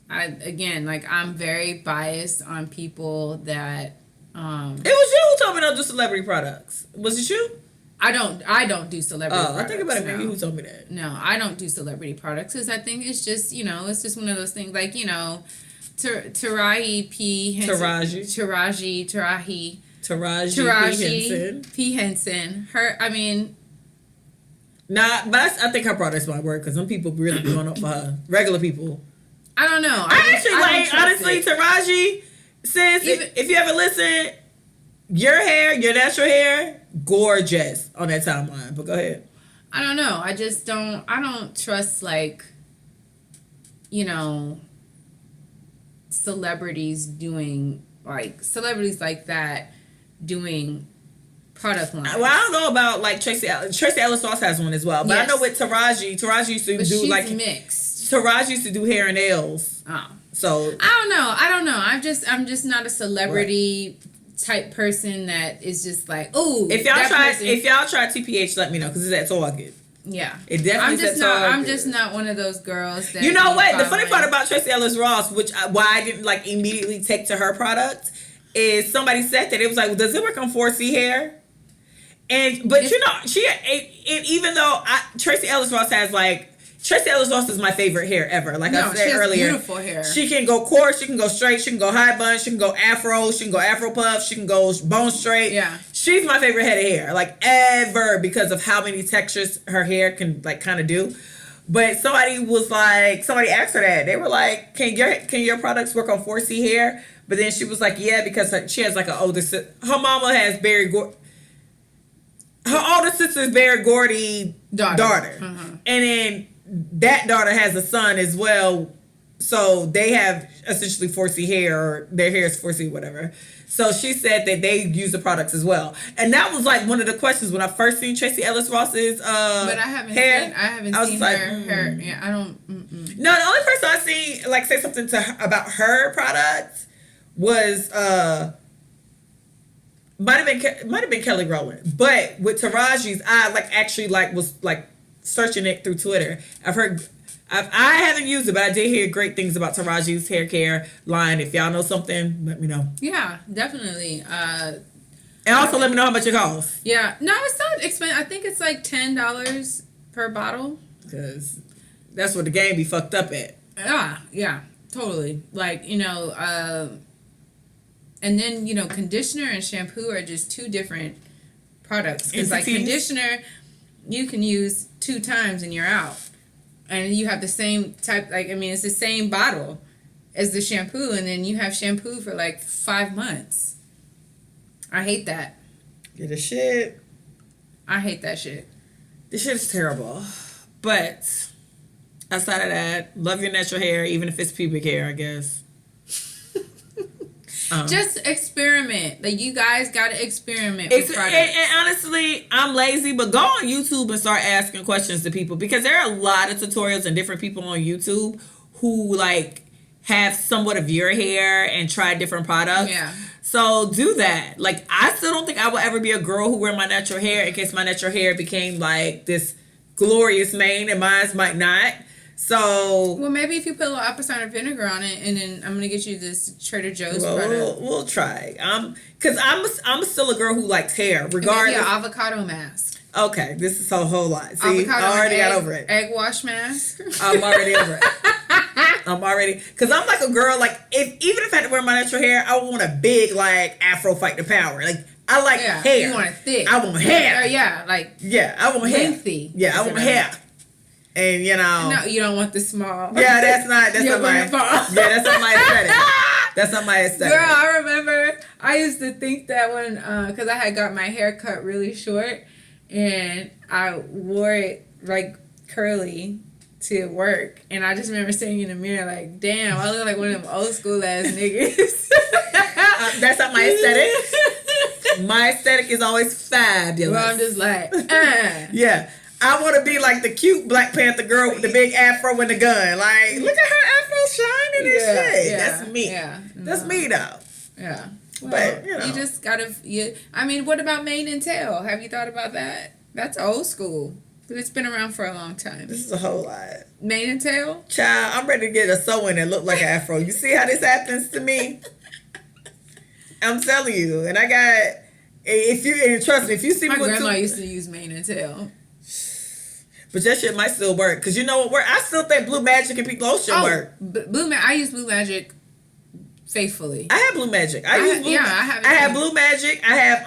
I'm very biased on people that it was you who told me don't do celebrity products. Was it you? I don't do celebrity products. I think about it, maybe who told me that. No, I don't do celebrity products because I think it's just, you know, it's just one of those things like, you know, Taraji P. Henson. Her, I mean. Nah, but I think her products might work because some people really be going up for her. Regular people. I don't know. Honestly, Taraji says, if you ever listen, your hair, your natural hair, gorgeous on that timeline. But go ahead. I don't know. I don't trust, like, you know, celebrities like that doing product lines. Well, I don't know about like Tracy Ellis Ross has one as well, but yes. I know with Taraji used to do like mixed. Taraji used to do hair and nails. Oh, so I don't know. I'm just not a celebrity type person that is just like, oh. If y'all try TPH, let me know because it's at Target. Yeah, it definitely. I'm just not one of those girls that. You know what? The funny part about Tracy Ellis Ross, why I didn't like immediately take to her product, is somebody said that it was like, well, does it work on 4C hair? But you know, even though Tracy Ellis Ross is my favorite hair ever. Like I said earlier, beautiful hair. She can go coarse, she can go straight, she can go high bun, she can go afro, she can go afro puff, she can go bone straight. Yeah, she's my favorite head of hair, like ever, because of how many textures her hair can like kind of do. But somebody asked her that. They were like, "Can your products work on 4C hair?" But then she was like, "Yeah," because she has like an older sister. Her mama has her older sister's Barry Gordy daughter. And then that daughter has a son as well. So they have essentially 4C hair, or their hair is 4C, whatever. So she said that they use the products as well. And that was like one of the questions when I first seen Tracy Ellis Ross's but I haven't seen her hair. Yeah, I don't. No, the only person I seen like say something to her about her product was might have been Kelly Rowland. But with Taraji's, I was searching it through Twitter. I haven't used it, but I did hear great things about Taraji's hair care line. If y'all know something, let me know. Yeah, definitely. And also let me know how much it costs. Yeah. No, it's not expensive. I think it's like $10 per bottle. Because that's what the game be fucked up at. Yeah, totally. Like, you know, and then, you know, conditioner and shampoo are just two different products. Because, like, conditioner, you can use 2 times and you're out. And you have the same type, it's the same bottle as the shampoo. And then you have shampoo for, like, 5 months. I hate that. Get a shit. I hate that shit. This shit is terrible. But outside of that, love your natural hair, even if it's pubic hair, I guess. Just experiment. Like, you guys gotta experiment with products. And honestly, I'm lazy, but go on YouTube and start asking questions to people, because there are a lot of tutorials and different people on YouTube who like have somewhat of your hair and try different products. Yeah. So do that. Like, I still don't think I will ever be a girl who wear my natural hair in case my natural hair became like this glorious mane and mine might not. So, well, maybe if you put a little apple cider vinegar on it, and then I'm gonna get you this Trader Joe's product. We'll try. Cause I'm still a girl who likes hair, regardless. Maybe an avocado mask. Okay, this is a whole lot. See, avocado I already got over it. Egg wash mask. I'm already over it. Cause I'm like a girl. Like, even if I had to wear my natural hair, I would want a big like Afro fight the power. Like, I like hair. You want it thick. I want hair. I want lengthy. Hair. Yeah, I want hair. And you know, no, you don't want the small. Yeah, that's not my. Yeah, that's not my aesthetic. That's not my aesthetic. Girl, I remember I used to think that when, because I had got my hair cut really short, and I wore it like curly to work, and I just remember sitting in the mirror like, damn, I look like one of them old school ass niggas. That's not my aesthetic. My aesthetic is always fabulous. Well, I'm just like, Yeah. I want to be like the cute Black Panther girl with the big afro and the gun. Like, look at her afro shining and shit. Yeah, That's me. Yeah, That's me, though. Yeah. Well, But, you know. You just gotta, I mean, what about mane and tail? Have you thought about that? That's old school. But it's been around for a long time. This is a whole lot. Mane and tail? Child, I'm ready to get a sew-in that look like an afro. You see how this happens to me? I'm telling you. And I got, and trust me, if you see My me with grandma used to use mane and tail. But that shit might still work. Because you know what? I still think Blue Magic and Pink Lotion work. I use Blue Magic faithfully. I have Blue Magic. I have Blue Magic. I have,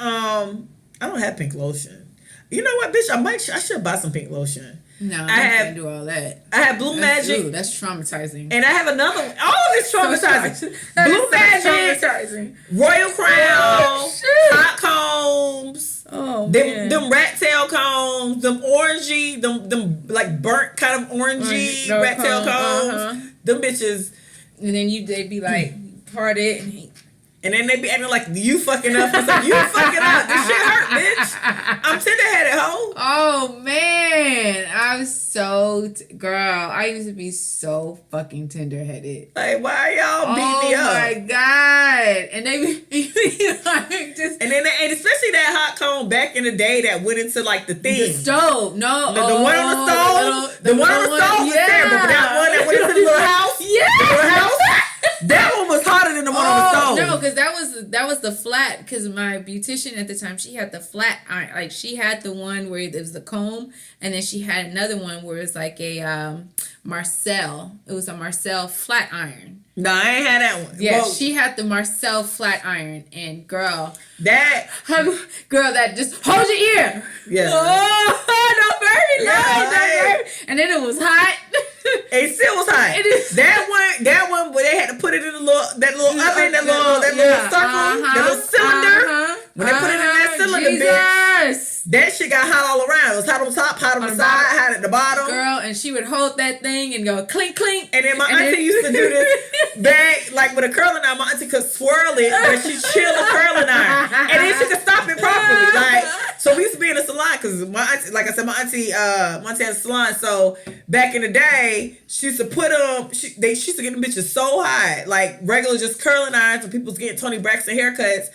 I don't have Pink Lotion. You know what, bitch? I should buy some Pink Lotion. No, I can't do all that. I have Blue Magic. Ooh, that's traumatizing. And I have another one. All of it's traumatizing. Blue Magic. Traumatizing. Royal Crown. Hot combs. Oh, them rat tail combs. Them orangey. Them like burnt kind of orangey rat tail combs. Them bitches. And then they'd be like, part it and then they be acting like you fucking up. It's like, you fucking up. This shit hurt, bitch. I'm tender-headed, hoe. Oh, man. I was so... Girl, I used to be so fucking tender-headed. Like, why y'all beat me up? Oh, my God. And they be like, just... And then, and especially that hot cone back in the day that went into, like, the thing. The stove. No. The one on the stove? The one on the stove was terrible. But that one that went into the little house? Yeah. The little house? That one was hotter than the one on the stove. No, because that was the flat. Because my beautician at the time, she had the flat iron. Like, she had the one where it was the comb, and then she had another one where it's like a Marcel. It was a Marcel flat iron. No, I ain't had that one. Yeah, she had the Marcel flat iron, and girl, that just hold your ear. Yeah. Oh, don't burn me, Yeah, and then it was hot. It still was hot. That one where they had to put it in that little oven, that little circle, that little cylinder. When they put it in that cylinder, bitch, that shit got hot all around. It was hot on top, hot on the side, hot at the bottom. Girl, and she would hold that thing and go clink, clink. And then my auntie used to do this bag, like with a curling iron. My auntie could swirl it, but she chill a curling iron. And then she could stop it properly. Like, so we used to be in a salon, because my auntie, like I said, my auntie had a salon. So back in the day, she used to put them, she used to get them bitches so hot, like regular just curling irons, when people was getting Tony Braxton haircuts.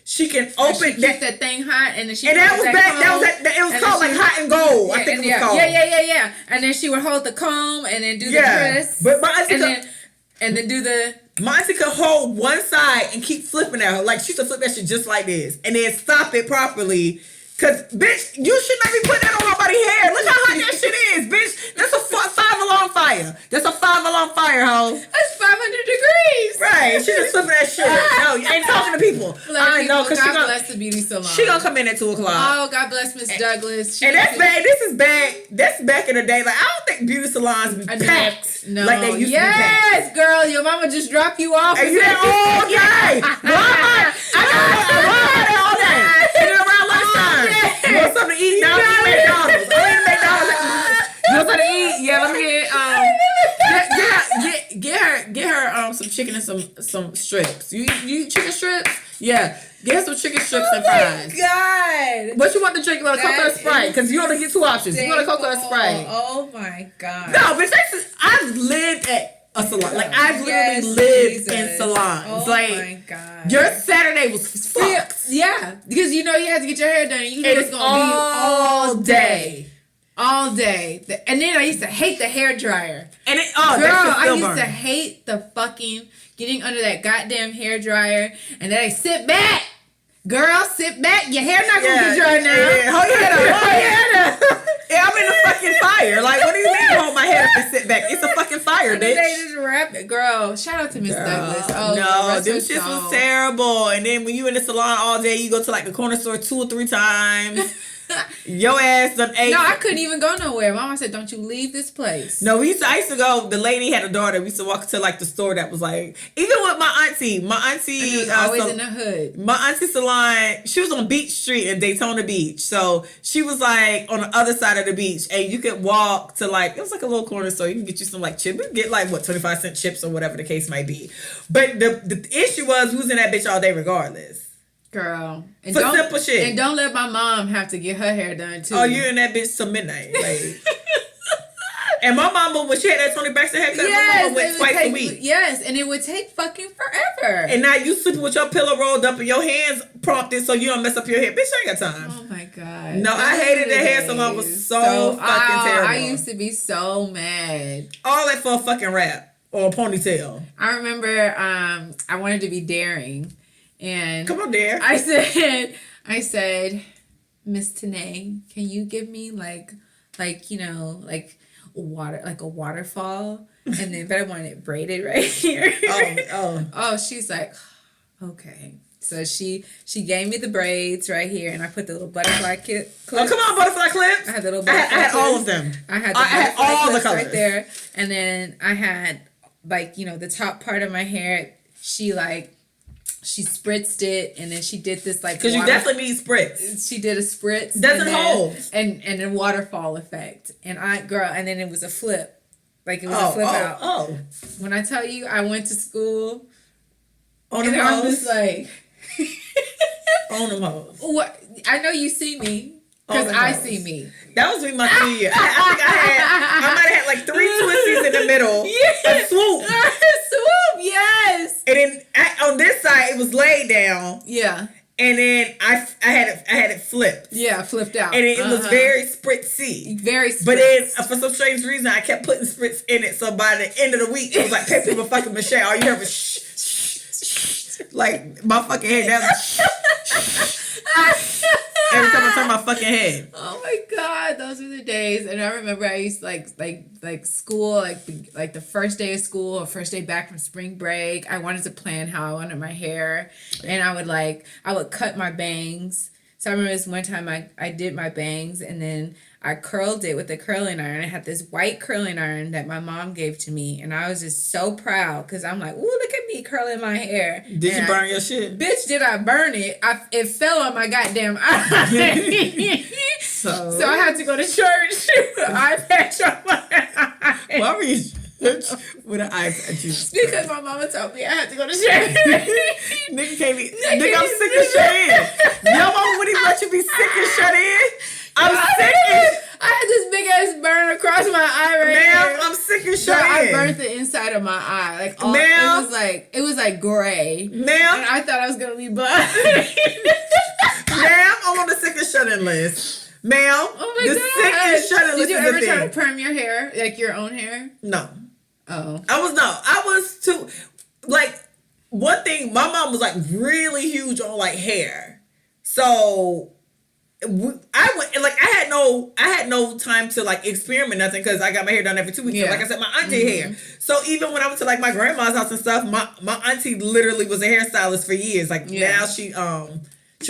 She can open that thing hot, and then she and that was it was called like hot and gold. I think it was called. Yeah. And then she would hold the comb and then do the twist. But my auntie and then do the. My auntie could hold one side and keep flipping at her. Like, she used to flip that shit just like this, and then stop it properly. Cause, bitch, you should not be putting that on nobody's hair. Look how hot that shit is, bitch. That's a 5-alarm fire. That's a 5-alarm fire, ho. That's 500 degrees. Right. She just flipping that shit. No, you ain't talking to people. I know, cause God bless the beauty salon. She gonna come in at 2:00. Oh, God bless Miss Douglas. And that's bad. That's back in the day. Like, I don't think beauty salons be packed like they used to be packed. Yes, girl. Your mama just dropped you off. And you there all day. I got all day. And then around lunchtime. You want something to eat? Now I'm eating McDonald's. You want something to eat? Yeah, let me get her some chicken and some strips. You eat chicken strips? Yeah. Get her some chicken strips and fries. God. What you want to drink? You want a Coke or a Sprite? Because you only get two options. You want a Coke or a Sprite? Oh my God. No, but I've lived at a salon. Like, I've literally lived in salons. Oh like, my God. Your Saturday was fucked. Yeah. Because you know you have to get your hair done. You know it's going to be all day. All day. And then I used to hate the hair dryer. And I used to hate the fucking getting under that goddamn hair dryer. And then I sit back. Girl, sit back. Your hair not gonna be dry now. Yeah. Hold your head up. Yeah, I'm in the fucking fire. Like, what do you mean hold my head up and sit back? It's a fucking fire, bitch. They just wrap it. Girl, shout out to Miss Douglas. Oh, no, them shits was terrible. And then when you in the salon all day, you go to like the corner store 2 or 3 times. Your ass done ate. No, I couldn't even go nowhere. Mama said, "Don't you leave this place." No, I used to go. The lady had a daughter. We used to walk to like the store that was like, even with my auntie. And it was always in the hood. My auntie salon, she was on Beach Street in Daytona Beach. So she was like on the other side of the beach, and you could walk to like, it was like a little corner store. You can get you some like chips. You can get like 25-cent chips or whatever the case might be. But the issue was we was in that bitch all day regardless. Girl. And For simple shit. And don't let my mom have to get her hair done too. Oh, you're in that bitch till midnight. Like. And my mama, when she had that Tony Braxton haircut, my mama went twice a week. Yes, and it would take fucking forever. And now you sleeping with your pillow rolled up and your hands prompted so you don't mess up your hair. Bitch, I ain't got time. Oh my God. No, I hated the hair salon. It was so fucking terrible. I used to be so mad. All that for a fucking wrap or a ponytail. I remember I wanted to be daring. And come on, Dare. I said, Miss Tanae, can you give me like water, like a waterfall, and then but I want it braided right here. Oh, she's like, okay. So she gave me the braids right here, and I put the little butterfly clips. Oh, come on, butterfly clips. I had the little butterfly I had all of them. I had all the colors right there, and then I had the top part of my hair. She spritzed it, and then she did this like, because you definitely need spritz. She did a spritz, doesn't hold, and a waterfall effect, and then it was a flip, like it was a flip out. Oh, when I tell you, I went to school, and I'm just like, on them hoes. What? I know you see me. Because I see me. That was me my senior year. I might have had like 3 twisties in the middle. Yeah. A swoop. Swoop, yes. And then on this side, it was laid down. Yeah. And then I had it flipped. Yeah, flipped out. And it was very spritzy. Very spritzy. But then, for some strange reason, I kept putting spritz in it. So by the end of the week, it was like paper with fucking Michelle. All you heard was shh, shh, shh. Like, my fucking head. That was shh. Every time I turn my fucking head. Oh my God, those were the days. And I remember I used to like school, like the first day of school or first day back from spring break. I wanted to plan how I wanted my hair, and I would cut my bangs. So I remember this one time I did my bangs, and then I curled it with a curling iron. I had this white curling iron that my mom gave to me, and I was just so proud because I'm like, ooh, look at me curling my hair. Did you burn your shit? Bitch, did I burn it? It fell on my goddamn eye. So I had to go to church. Eye patch on my eye. Why were you with an eye patch? Because my mama told me I had to go to church. Nigga can't be. Nigga, I'm sick and shut in. Your mama wouldn't even let you be sick and shut in. I'm sick and... I had this big ass burn across my eye right here. I'm sick and shut in. I burnt the inside of my eye. Like, it was like gray. Ma'am. And I thought I was going to be blind. Ma'am, I'm on the sick and shut in list. Ma'am, oh my God. Sick and shut in list. Did you ever try to perm your hair? Like your own hair? No. Oh. I was too, like, one thing, my mom was like really huge on like hair. So I went, like, I had no time to like experiment nothing because I got my hair done every 2 weeks. Yeah. So, like I said, my auntie hair. So even when I went to like my grandma's house and stuff, my auntie literally was a hairstylist for years. Like now she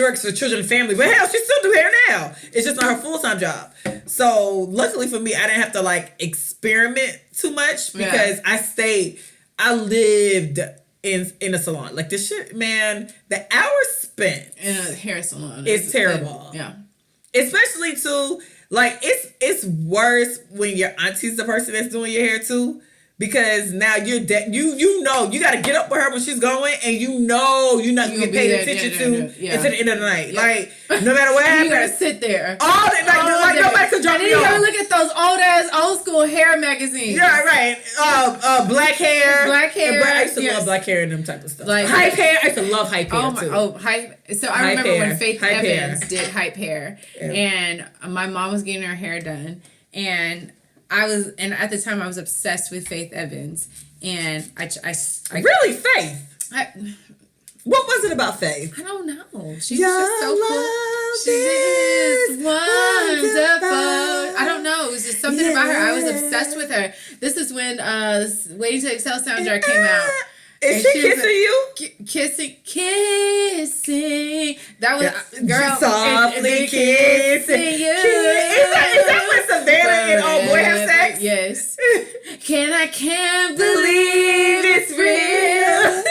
works for Children and Family, but hell, she still do hair now. It's just not her full-time job. So luckily for me, I didn't have to like experiment too much because I lived in a salon. Like this shit, man, the hours spent in a hair salon is terrible. Yeah. Especially too, like it's worse when your auntie's the person that's doing your hair too. Because now you're you know you gotta get up with her when she's going, and you know you're not gonna pay attention to the end of the night. Yeah. Like no matter what happens, you gotta sit there all day. Like nobody could drop me off. You gotta look at those old school hair magazines. Yeah, right. Black hair. I used to love black hair and them type of stuff. Like hype hair. I used to love hype hair too. Hype. So I remember when Faith Evans did hype hair, and my mom was getting her hair done, and at the time I was obsessed with Faith Evans, and I really Faith. What was it about Faith? I don't know. She's just so cool. She is wonderful. I don't know. It was just something about her. I was obsessed with her. This is when Waiting to Excel soundtrack came out. Is she kissing you? Kissing. That was girl. Softly and kissing you. Is that when Savannah and old boy have sex? Yes. Can't believe it's real.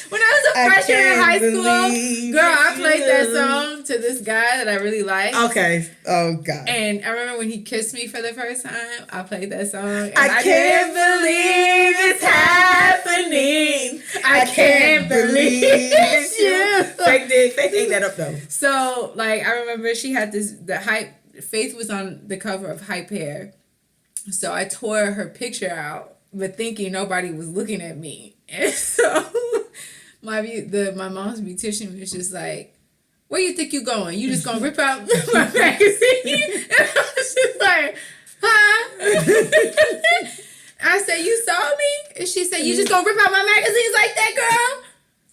When I was a freshman in high school, girl, I played that song to this guy that I really liked. Okay. Oh, God. And I remember when he kissed me for the first time, I played that song. And I can't believe it's happening. I can't believe it's you. Fake ate that up, though. So, like, I remember she had Faith was on the cover of Hype Hair. So I tore her picture out, but thinking nobody was looking at me. And so my mom's beautician was just like, where you think you going? You just gonna rip out my magazine? And I was just like, huh? I said, you saw me? And she said, you just gonna rip out my magazines like that, girl?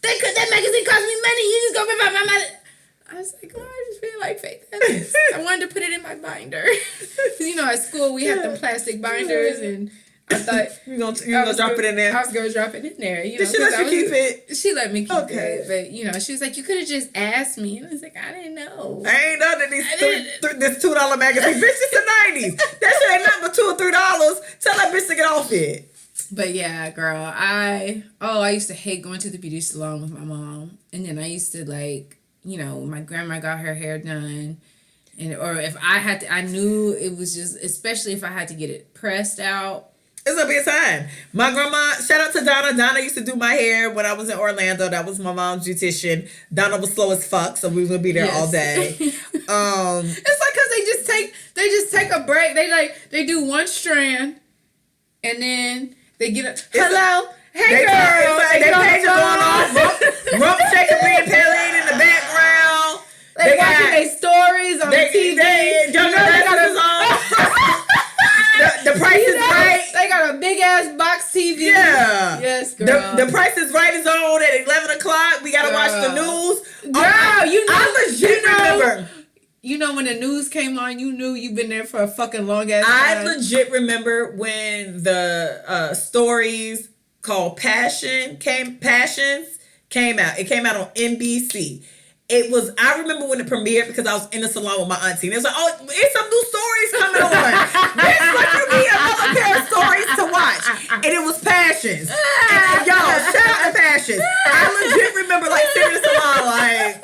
That magazine cost me money. You just gonna rip out my magazine? I was like, oh, I just feel like Faith had this. I wanted to put it in my binder. You know, at school we had them plastic binders, and I thought you gonna drop it in there. I was gonna drop it in there. You know, Did she let you keep it? She let me keep it, but you know, she was like, you could have just asked me, and I was like, I didn't know. I ain't know that this $2 magazine, bitch. It's the '90s. That shit ain't nothing but $2 or $3. Tell that bitch to get off it. But yeah, girl, I used to hate going to the beauty salon with my mom, and then I used to like. You know, my grandma got her hair done, or if I had to, I knew it was just, especially if I had to get it pressed out. It's gonna be a time. My grandma, shout out to Donna. Donna used to do my hair when I was in Orlando. That was my mom's beautician. Donna was slow as fuck, so we was gonna be there all day. It's like because they just take a break. They do one strand, and then they get a hello. Hey girl, they page going off. Rump shaker being Pauline in the background. They watching their stories on TV. The Price is Right. They got a big ass box TV. Yeah. Yes, girl. The Price is Right is on at 11 o'clock. We gotta watch the news. Girl, I legit remember. You know when the news came on, you knew you've been there for a fucking long ass time. I legit remember when the stories called Passions came out. It came out on NBC. I remember when it premiered because I was in the salon with my auntie. And it was like, oh, it's some new stories coming on. Bitch, like you need another pair of stories to watch. And it was Passions. And y'all, shout out to Passions. I legit remember like sitting in the salon like...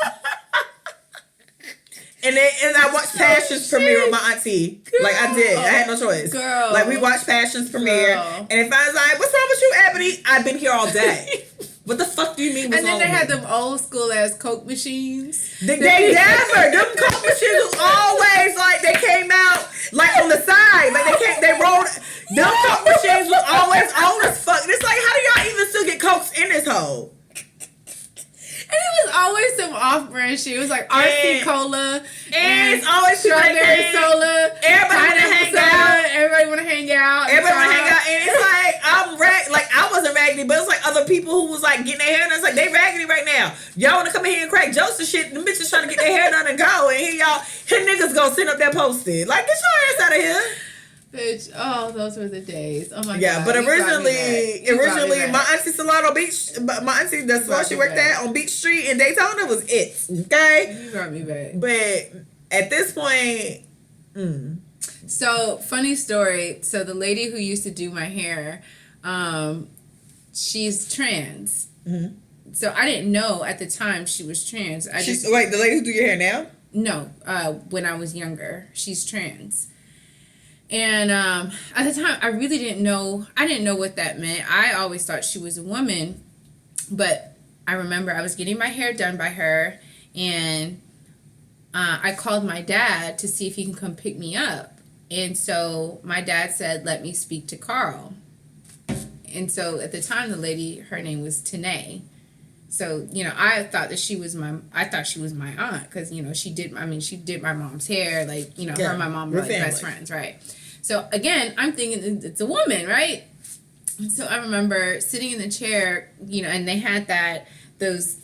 And I watched Passions premiere with my auntie. Girl. Like I did. I had no choice. Girl. Like we watched Passions premiere. Girl. And if I was like, what's wrong with you, Ebony? I've been here all day. What the fuck do you mean? And then they had them old school ass Coke machines. They never. Them Coke machines was always like they came out like on the side. Like they rolled. Them Coke machines was always old as fuck. And it's like, how do y'all even still get Cokes in this hole? And it was always some off-brand shit. It was like RC Cola and it's always strawberry soda. Everybody want to hang out. Everybody want to hang out. Everybody want to hang out. And it's like I wasn't raggedy, but it's like other people who was like getting their hair done. It's like they raggedy right now. Y'all want to come in here and crack jokes and shit. The bitches trying to get their hair done and go. And here niggas gonna sit up there posted. Like get your ass out of here. Bitch, those were the days. Oh my god. Yeah, but originally my auntie salon on Beach, my auntie, the salon she worked at on Beach Street in Daytona was it. Okay? You brought me back. But at this point, So, funny story. So, the lady who used to do my hair, she's trans. Mm-hmm. So, I didn't know at the time she was trans. Wait, the lady who do your hair now? No, when I was younger. She's trans. And at the time, I really didn't know. I didn't know what that meant. I always thought she was a woman. But I remember I was getting my hair done by her. And I called my dad to see if he can come pick me up. And so my dad said, let me speak to Carl. And so at the time, the lady, her name was Tanae. So, you know, I thought she was my aunt because, you know, she did my mom's hair. Like, you know, her and my mom were like best friends, right? So, again, I'm thinking it's a woman, right? So I remember sitting in the chair, you know, and they had those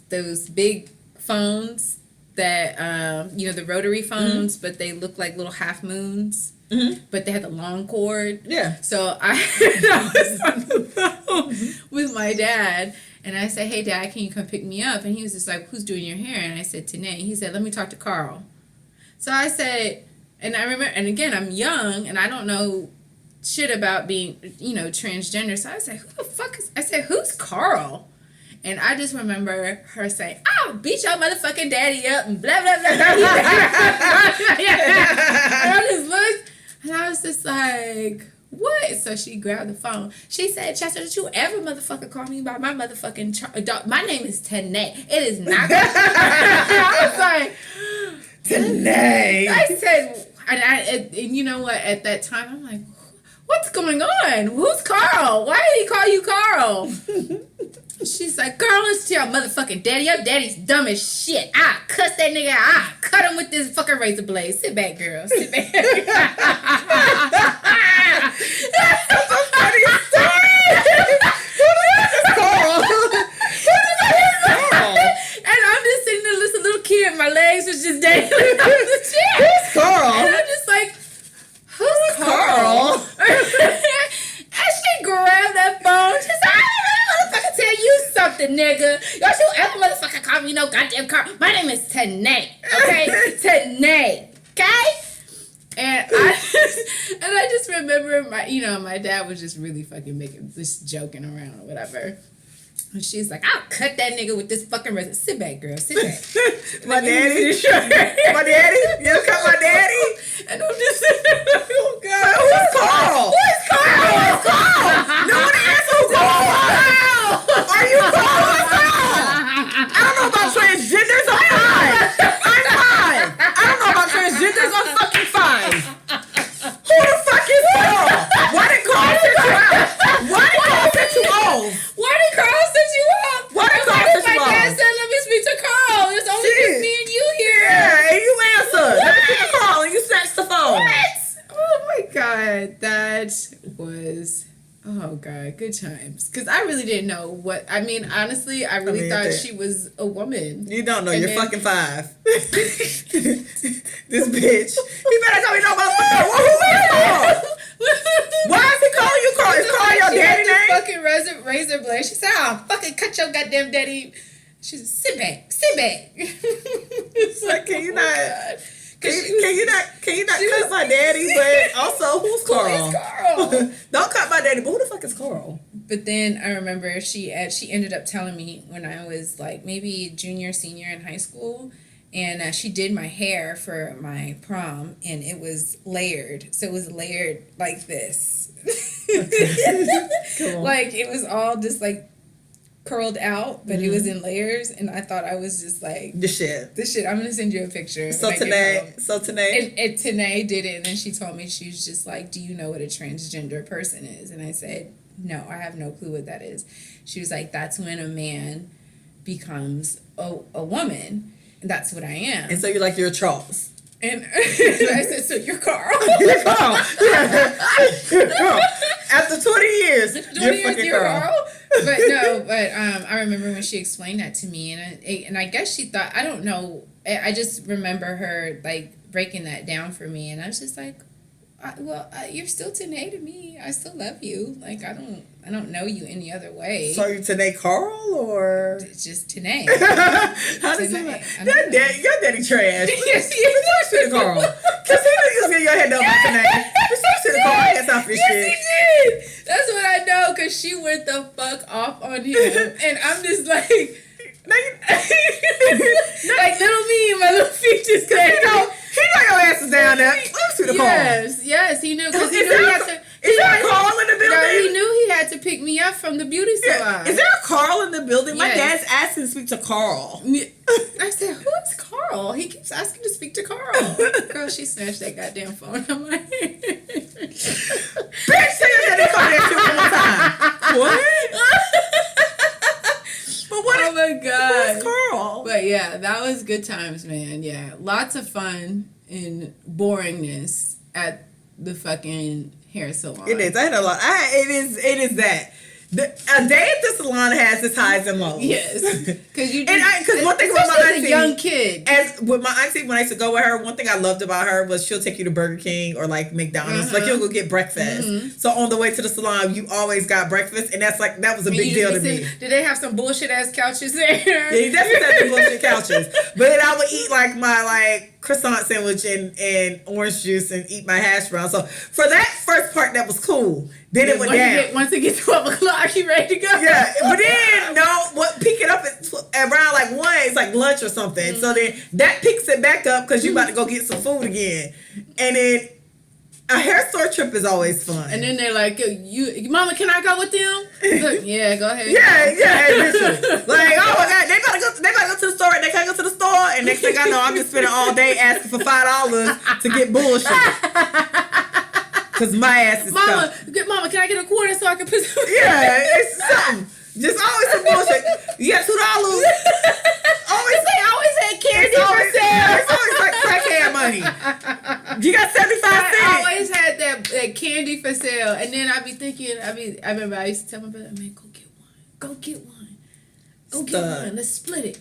big phones that, you know, the rotary phones, but they look like little half moons. Mm-hmm. But they had the long cord. Yeah. So I was on the phone with my dad. And I said, hey, Dad, can you come pick me up? And he was just like, who's doing your hair? And I said, Tanae. He said, let me talk to Carl. So I said, and I remember, and again, I'm young, and I don't know shit about being, transgender. So I said, who the fuck is, I said, who's Carl? And I just remember her saying, I'll beat your motherfucking daddy up and blah, blah, blah, blah. And I just looked, and I was just like, what? So she grabbed the phone. She said, Chester, did you ever motherfucker call me by my motherfucking dog? My name is Tanae. It is not. I was like, Tanae. I said, and you know what? At that time, I'm like, what's going on? Who's Carl? Why did he call you Carl? She's like, girl, listen to your motherfucking daddy. Your daddy's dumb as shit. I cuss that nigga. I cut him with this fucking razor blade. Sit back, girl. Sit back. That's a funny story. Who the fuck is Carl? And I'm just sitting there, this little kid. My legs was just dangling off the chair. Who's Carl? And I'm just like, who's Carl? And she grabbed that phone. She said, motherfucker tell you something, nigga. Don't you ever motherfucker call me no goddamn Carl. My name is Tanae, okay? Tanae, okay? And I just remember my dad was just really fucking just joking around or whatever. And she's like, I'll cut that nigga with this fucking razor. Sit back, girl. Sit back. My daddy? My daddy? You ever cut my daddy? And I'm just oh God. Who's Carl? Who is Carl? Who is Carl? No one answer who Carl is. Are you Carl or Carl? I don't know about transgenders. I'm fine. I don't know about transgenders. I'm fucking fine. Who the fuck is Carl? Why did Carl set you out? Why did Carl set you off? Why did Carl set you up? Why did Carl set you My dad off? said, let me speak to Carl. There's only just me and you here. Yeah, and you answer. Let me speak to Carl and you snatch the phone. What? Oh my God. That was, oh God, good times. Because I really didn't know what, honestly, I really thought she was a woman. You don't know, And you're then, fucking 5. This bitch. He better tell me no motherfucker. Who is Carl? Why is he calling you Carl? Is Carl your daddy name? Fucking razor blade. She said, I'll fucking cut your goddamn daddy. She said, sit back. It's like, can you not... Can you not cut my daddy? But also, who's Carl? Who is Carl? Don't cut my daddy. But who the fuck is Carl? But then I remember she ended up telling me when I was like maybe junior, senior in high school, and she did my hair for my prom, and it was layered. So it was layered like this. Cool. Like it was all just like curled out, but it was in layers, and I thought I was just like This shit. I'm gonna send you a picture. So Tanae. And Tanae did it, and then she told me, she was just like, do you know what a transgender person is? And I said, no, I have no clue what that is. She was like, that's when a man becomes a woman, and that's what I am. And so you're Charles. And I said, so you're Carl. You're Carl. You're Carl. After 20 years, you're fucking Carl. But I remember when she explained that to me, and I guess she thought, I don't know, I just remember her like breaking that down for me, and I was just like, you're still Tanae to me. I still love you. Like I don't know you any other way. So are you Tanae Carl or it's just Tanae? How does Tanae. your daddy trash? Yes, he is. Shit, Carl. Cause he was getting your head done by Tanae. Shit, Carl. I guess off this shit. Yes, he did. That's what I know. Cause she went the fuck off on him, and I'm just like. Like little me, my little feet just got. He know your ass is down there. Let's see the Carl. Yes, he knew. Cause he Is knew he there had to. a Carl in the building? No, he knew he had to pick me up from the beauty salon. Is there a Carl in the building? My Yes. dad's asking to speak to Carl. I said, who is Carl? He keeps asking to speak to Carl. Girl, she snatched that goddamn phone. I'm like, bitch, tell your daddy call that shit one more time. What? But what? oh my God. Who's Carl? But yeah, that was good times, man. Yeah, lots of fun and boringness at the fucking hair salon. It is. I had a lot. It is that. A day at the salon has its highs and lows. Yes, because one thing about my auntie, a young kid, as with my auntie, when I used to go with her, one thing I loved about her was she'll take you to Burger King or like McDonald's. Like you'll go get breakfast. So on the way to the salon, you always got breakfast, and that was a big deal to me. Did they have some bullshit ass couches there? Yeah, you definitely had the bullshit couches. But then I would eat like my croissant sandwich and orange juice and eat my hash brown. So for that first part, that was cool. Then it went down. Once it gets 12 o'clock, you ready to go? Yeah, but then pick it up at around like 1, it's like lunch or something. So then that picks it back up because you about to go get some food again. And then a hair store trip is always fun. And then they're like, Mama, can I go with them? Look, yeah, go ahead. Yeah, literally. Like, oh my God, they gotta go to the store, and they can't go to the store, and next thing I know, I'm just spending all day asking for $5 to get bullshit. Cause my ass is Mama, stuck. Mama, can I get a quarter so I can put some? Yeah, it's something. Just always some bullshit. You got $2. Always had candy for sale. It's always like crackhead money. You got 75 cents. I always had that candy for sale, and then I'd be thinking, I remember I used to tell my brother, man, go get one, let's split it,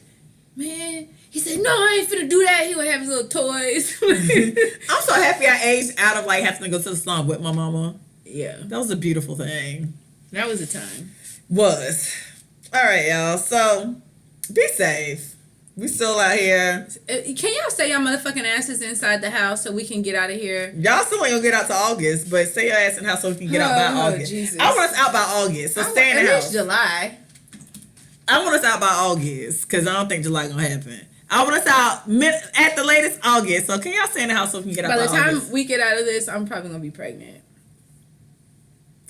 man. He said, no, I ain't finna do that. He would have his little toys. I'm so happy I aged out of like having to go to the salon with my mama. Yeah, that was a beautiful thing. that was a time. Was. All right, y'all. So be safe. We still out here. Can y'all stay your motherfucking asses inside the house so we can get out of here? Y'all still ain't gonna get out to August, but stay your ass in the house so we can get out by August. Jesus. I want us out by August, so stay in the At house. least July. I want us out by August because I don't think July gonna happen. I want us out at the latest August. So can y'all stay in the house so we can get out by August? By the time we get out of this, I'm probably gonna be pregnant.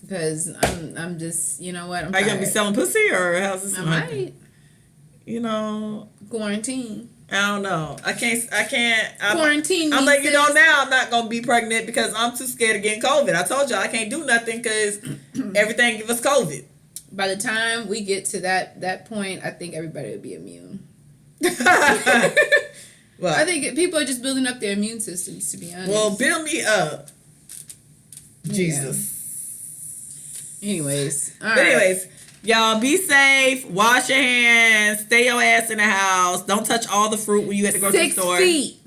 Because I'm just, you know what? Are you gonna be selling pussy or how's this? I might. You know, quarantine. I don't know. I can't. Quarantine. I'm letting you know now. I'm not gonna be pregnant because I'm too scared of getting COVID. I told you I can't do nothing because everything give us COVID. By the time we get to that point, I think everybody will be immune. Well, I think people are just building up their immune systems. To be honest. Well, build me up, Jesus. Yeah. Anyways, y'all be safe. Wash your hands. Stay your ass in the house. Don't touch all the fruit when you at the grocery store. 6 feet.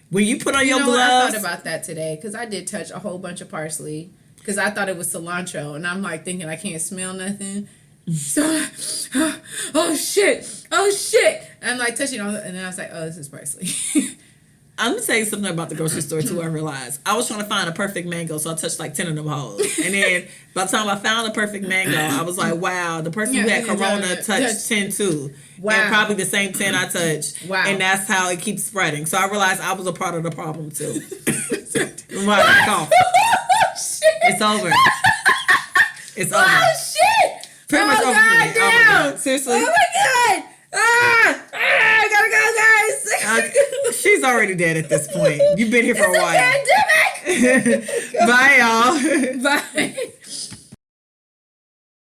When you put on your gloves. I thought about that today because I did touch a whole bunch of parsley because I thought it was cilantro, and I'm like thinking I can't smell nothing. So, oh shit! I'm like touching on it, and then I was like, oh, this is parsley. I'm gonna tell you something about the grocery store too. I realized I was trying to find a perfect mango, so I touched like 10 of them hoes. And then by the time I found the perfect mango, I was like, wow, the person who had Corona touched 10 too. Wow. And probably the same 10 I touched. Wow. And that's how it keeps spreading. So I realized I was a part of the problem too. Cough. It's over. It's over. Oh shit! Pretty much over. God damn! Seriously. Oh my god! I gotta go, guys. She's already dead at this point. You've been here for a while. Pandemic. Bye, y'all. Bye.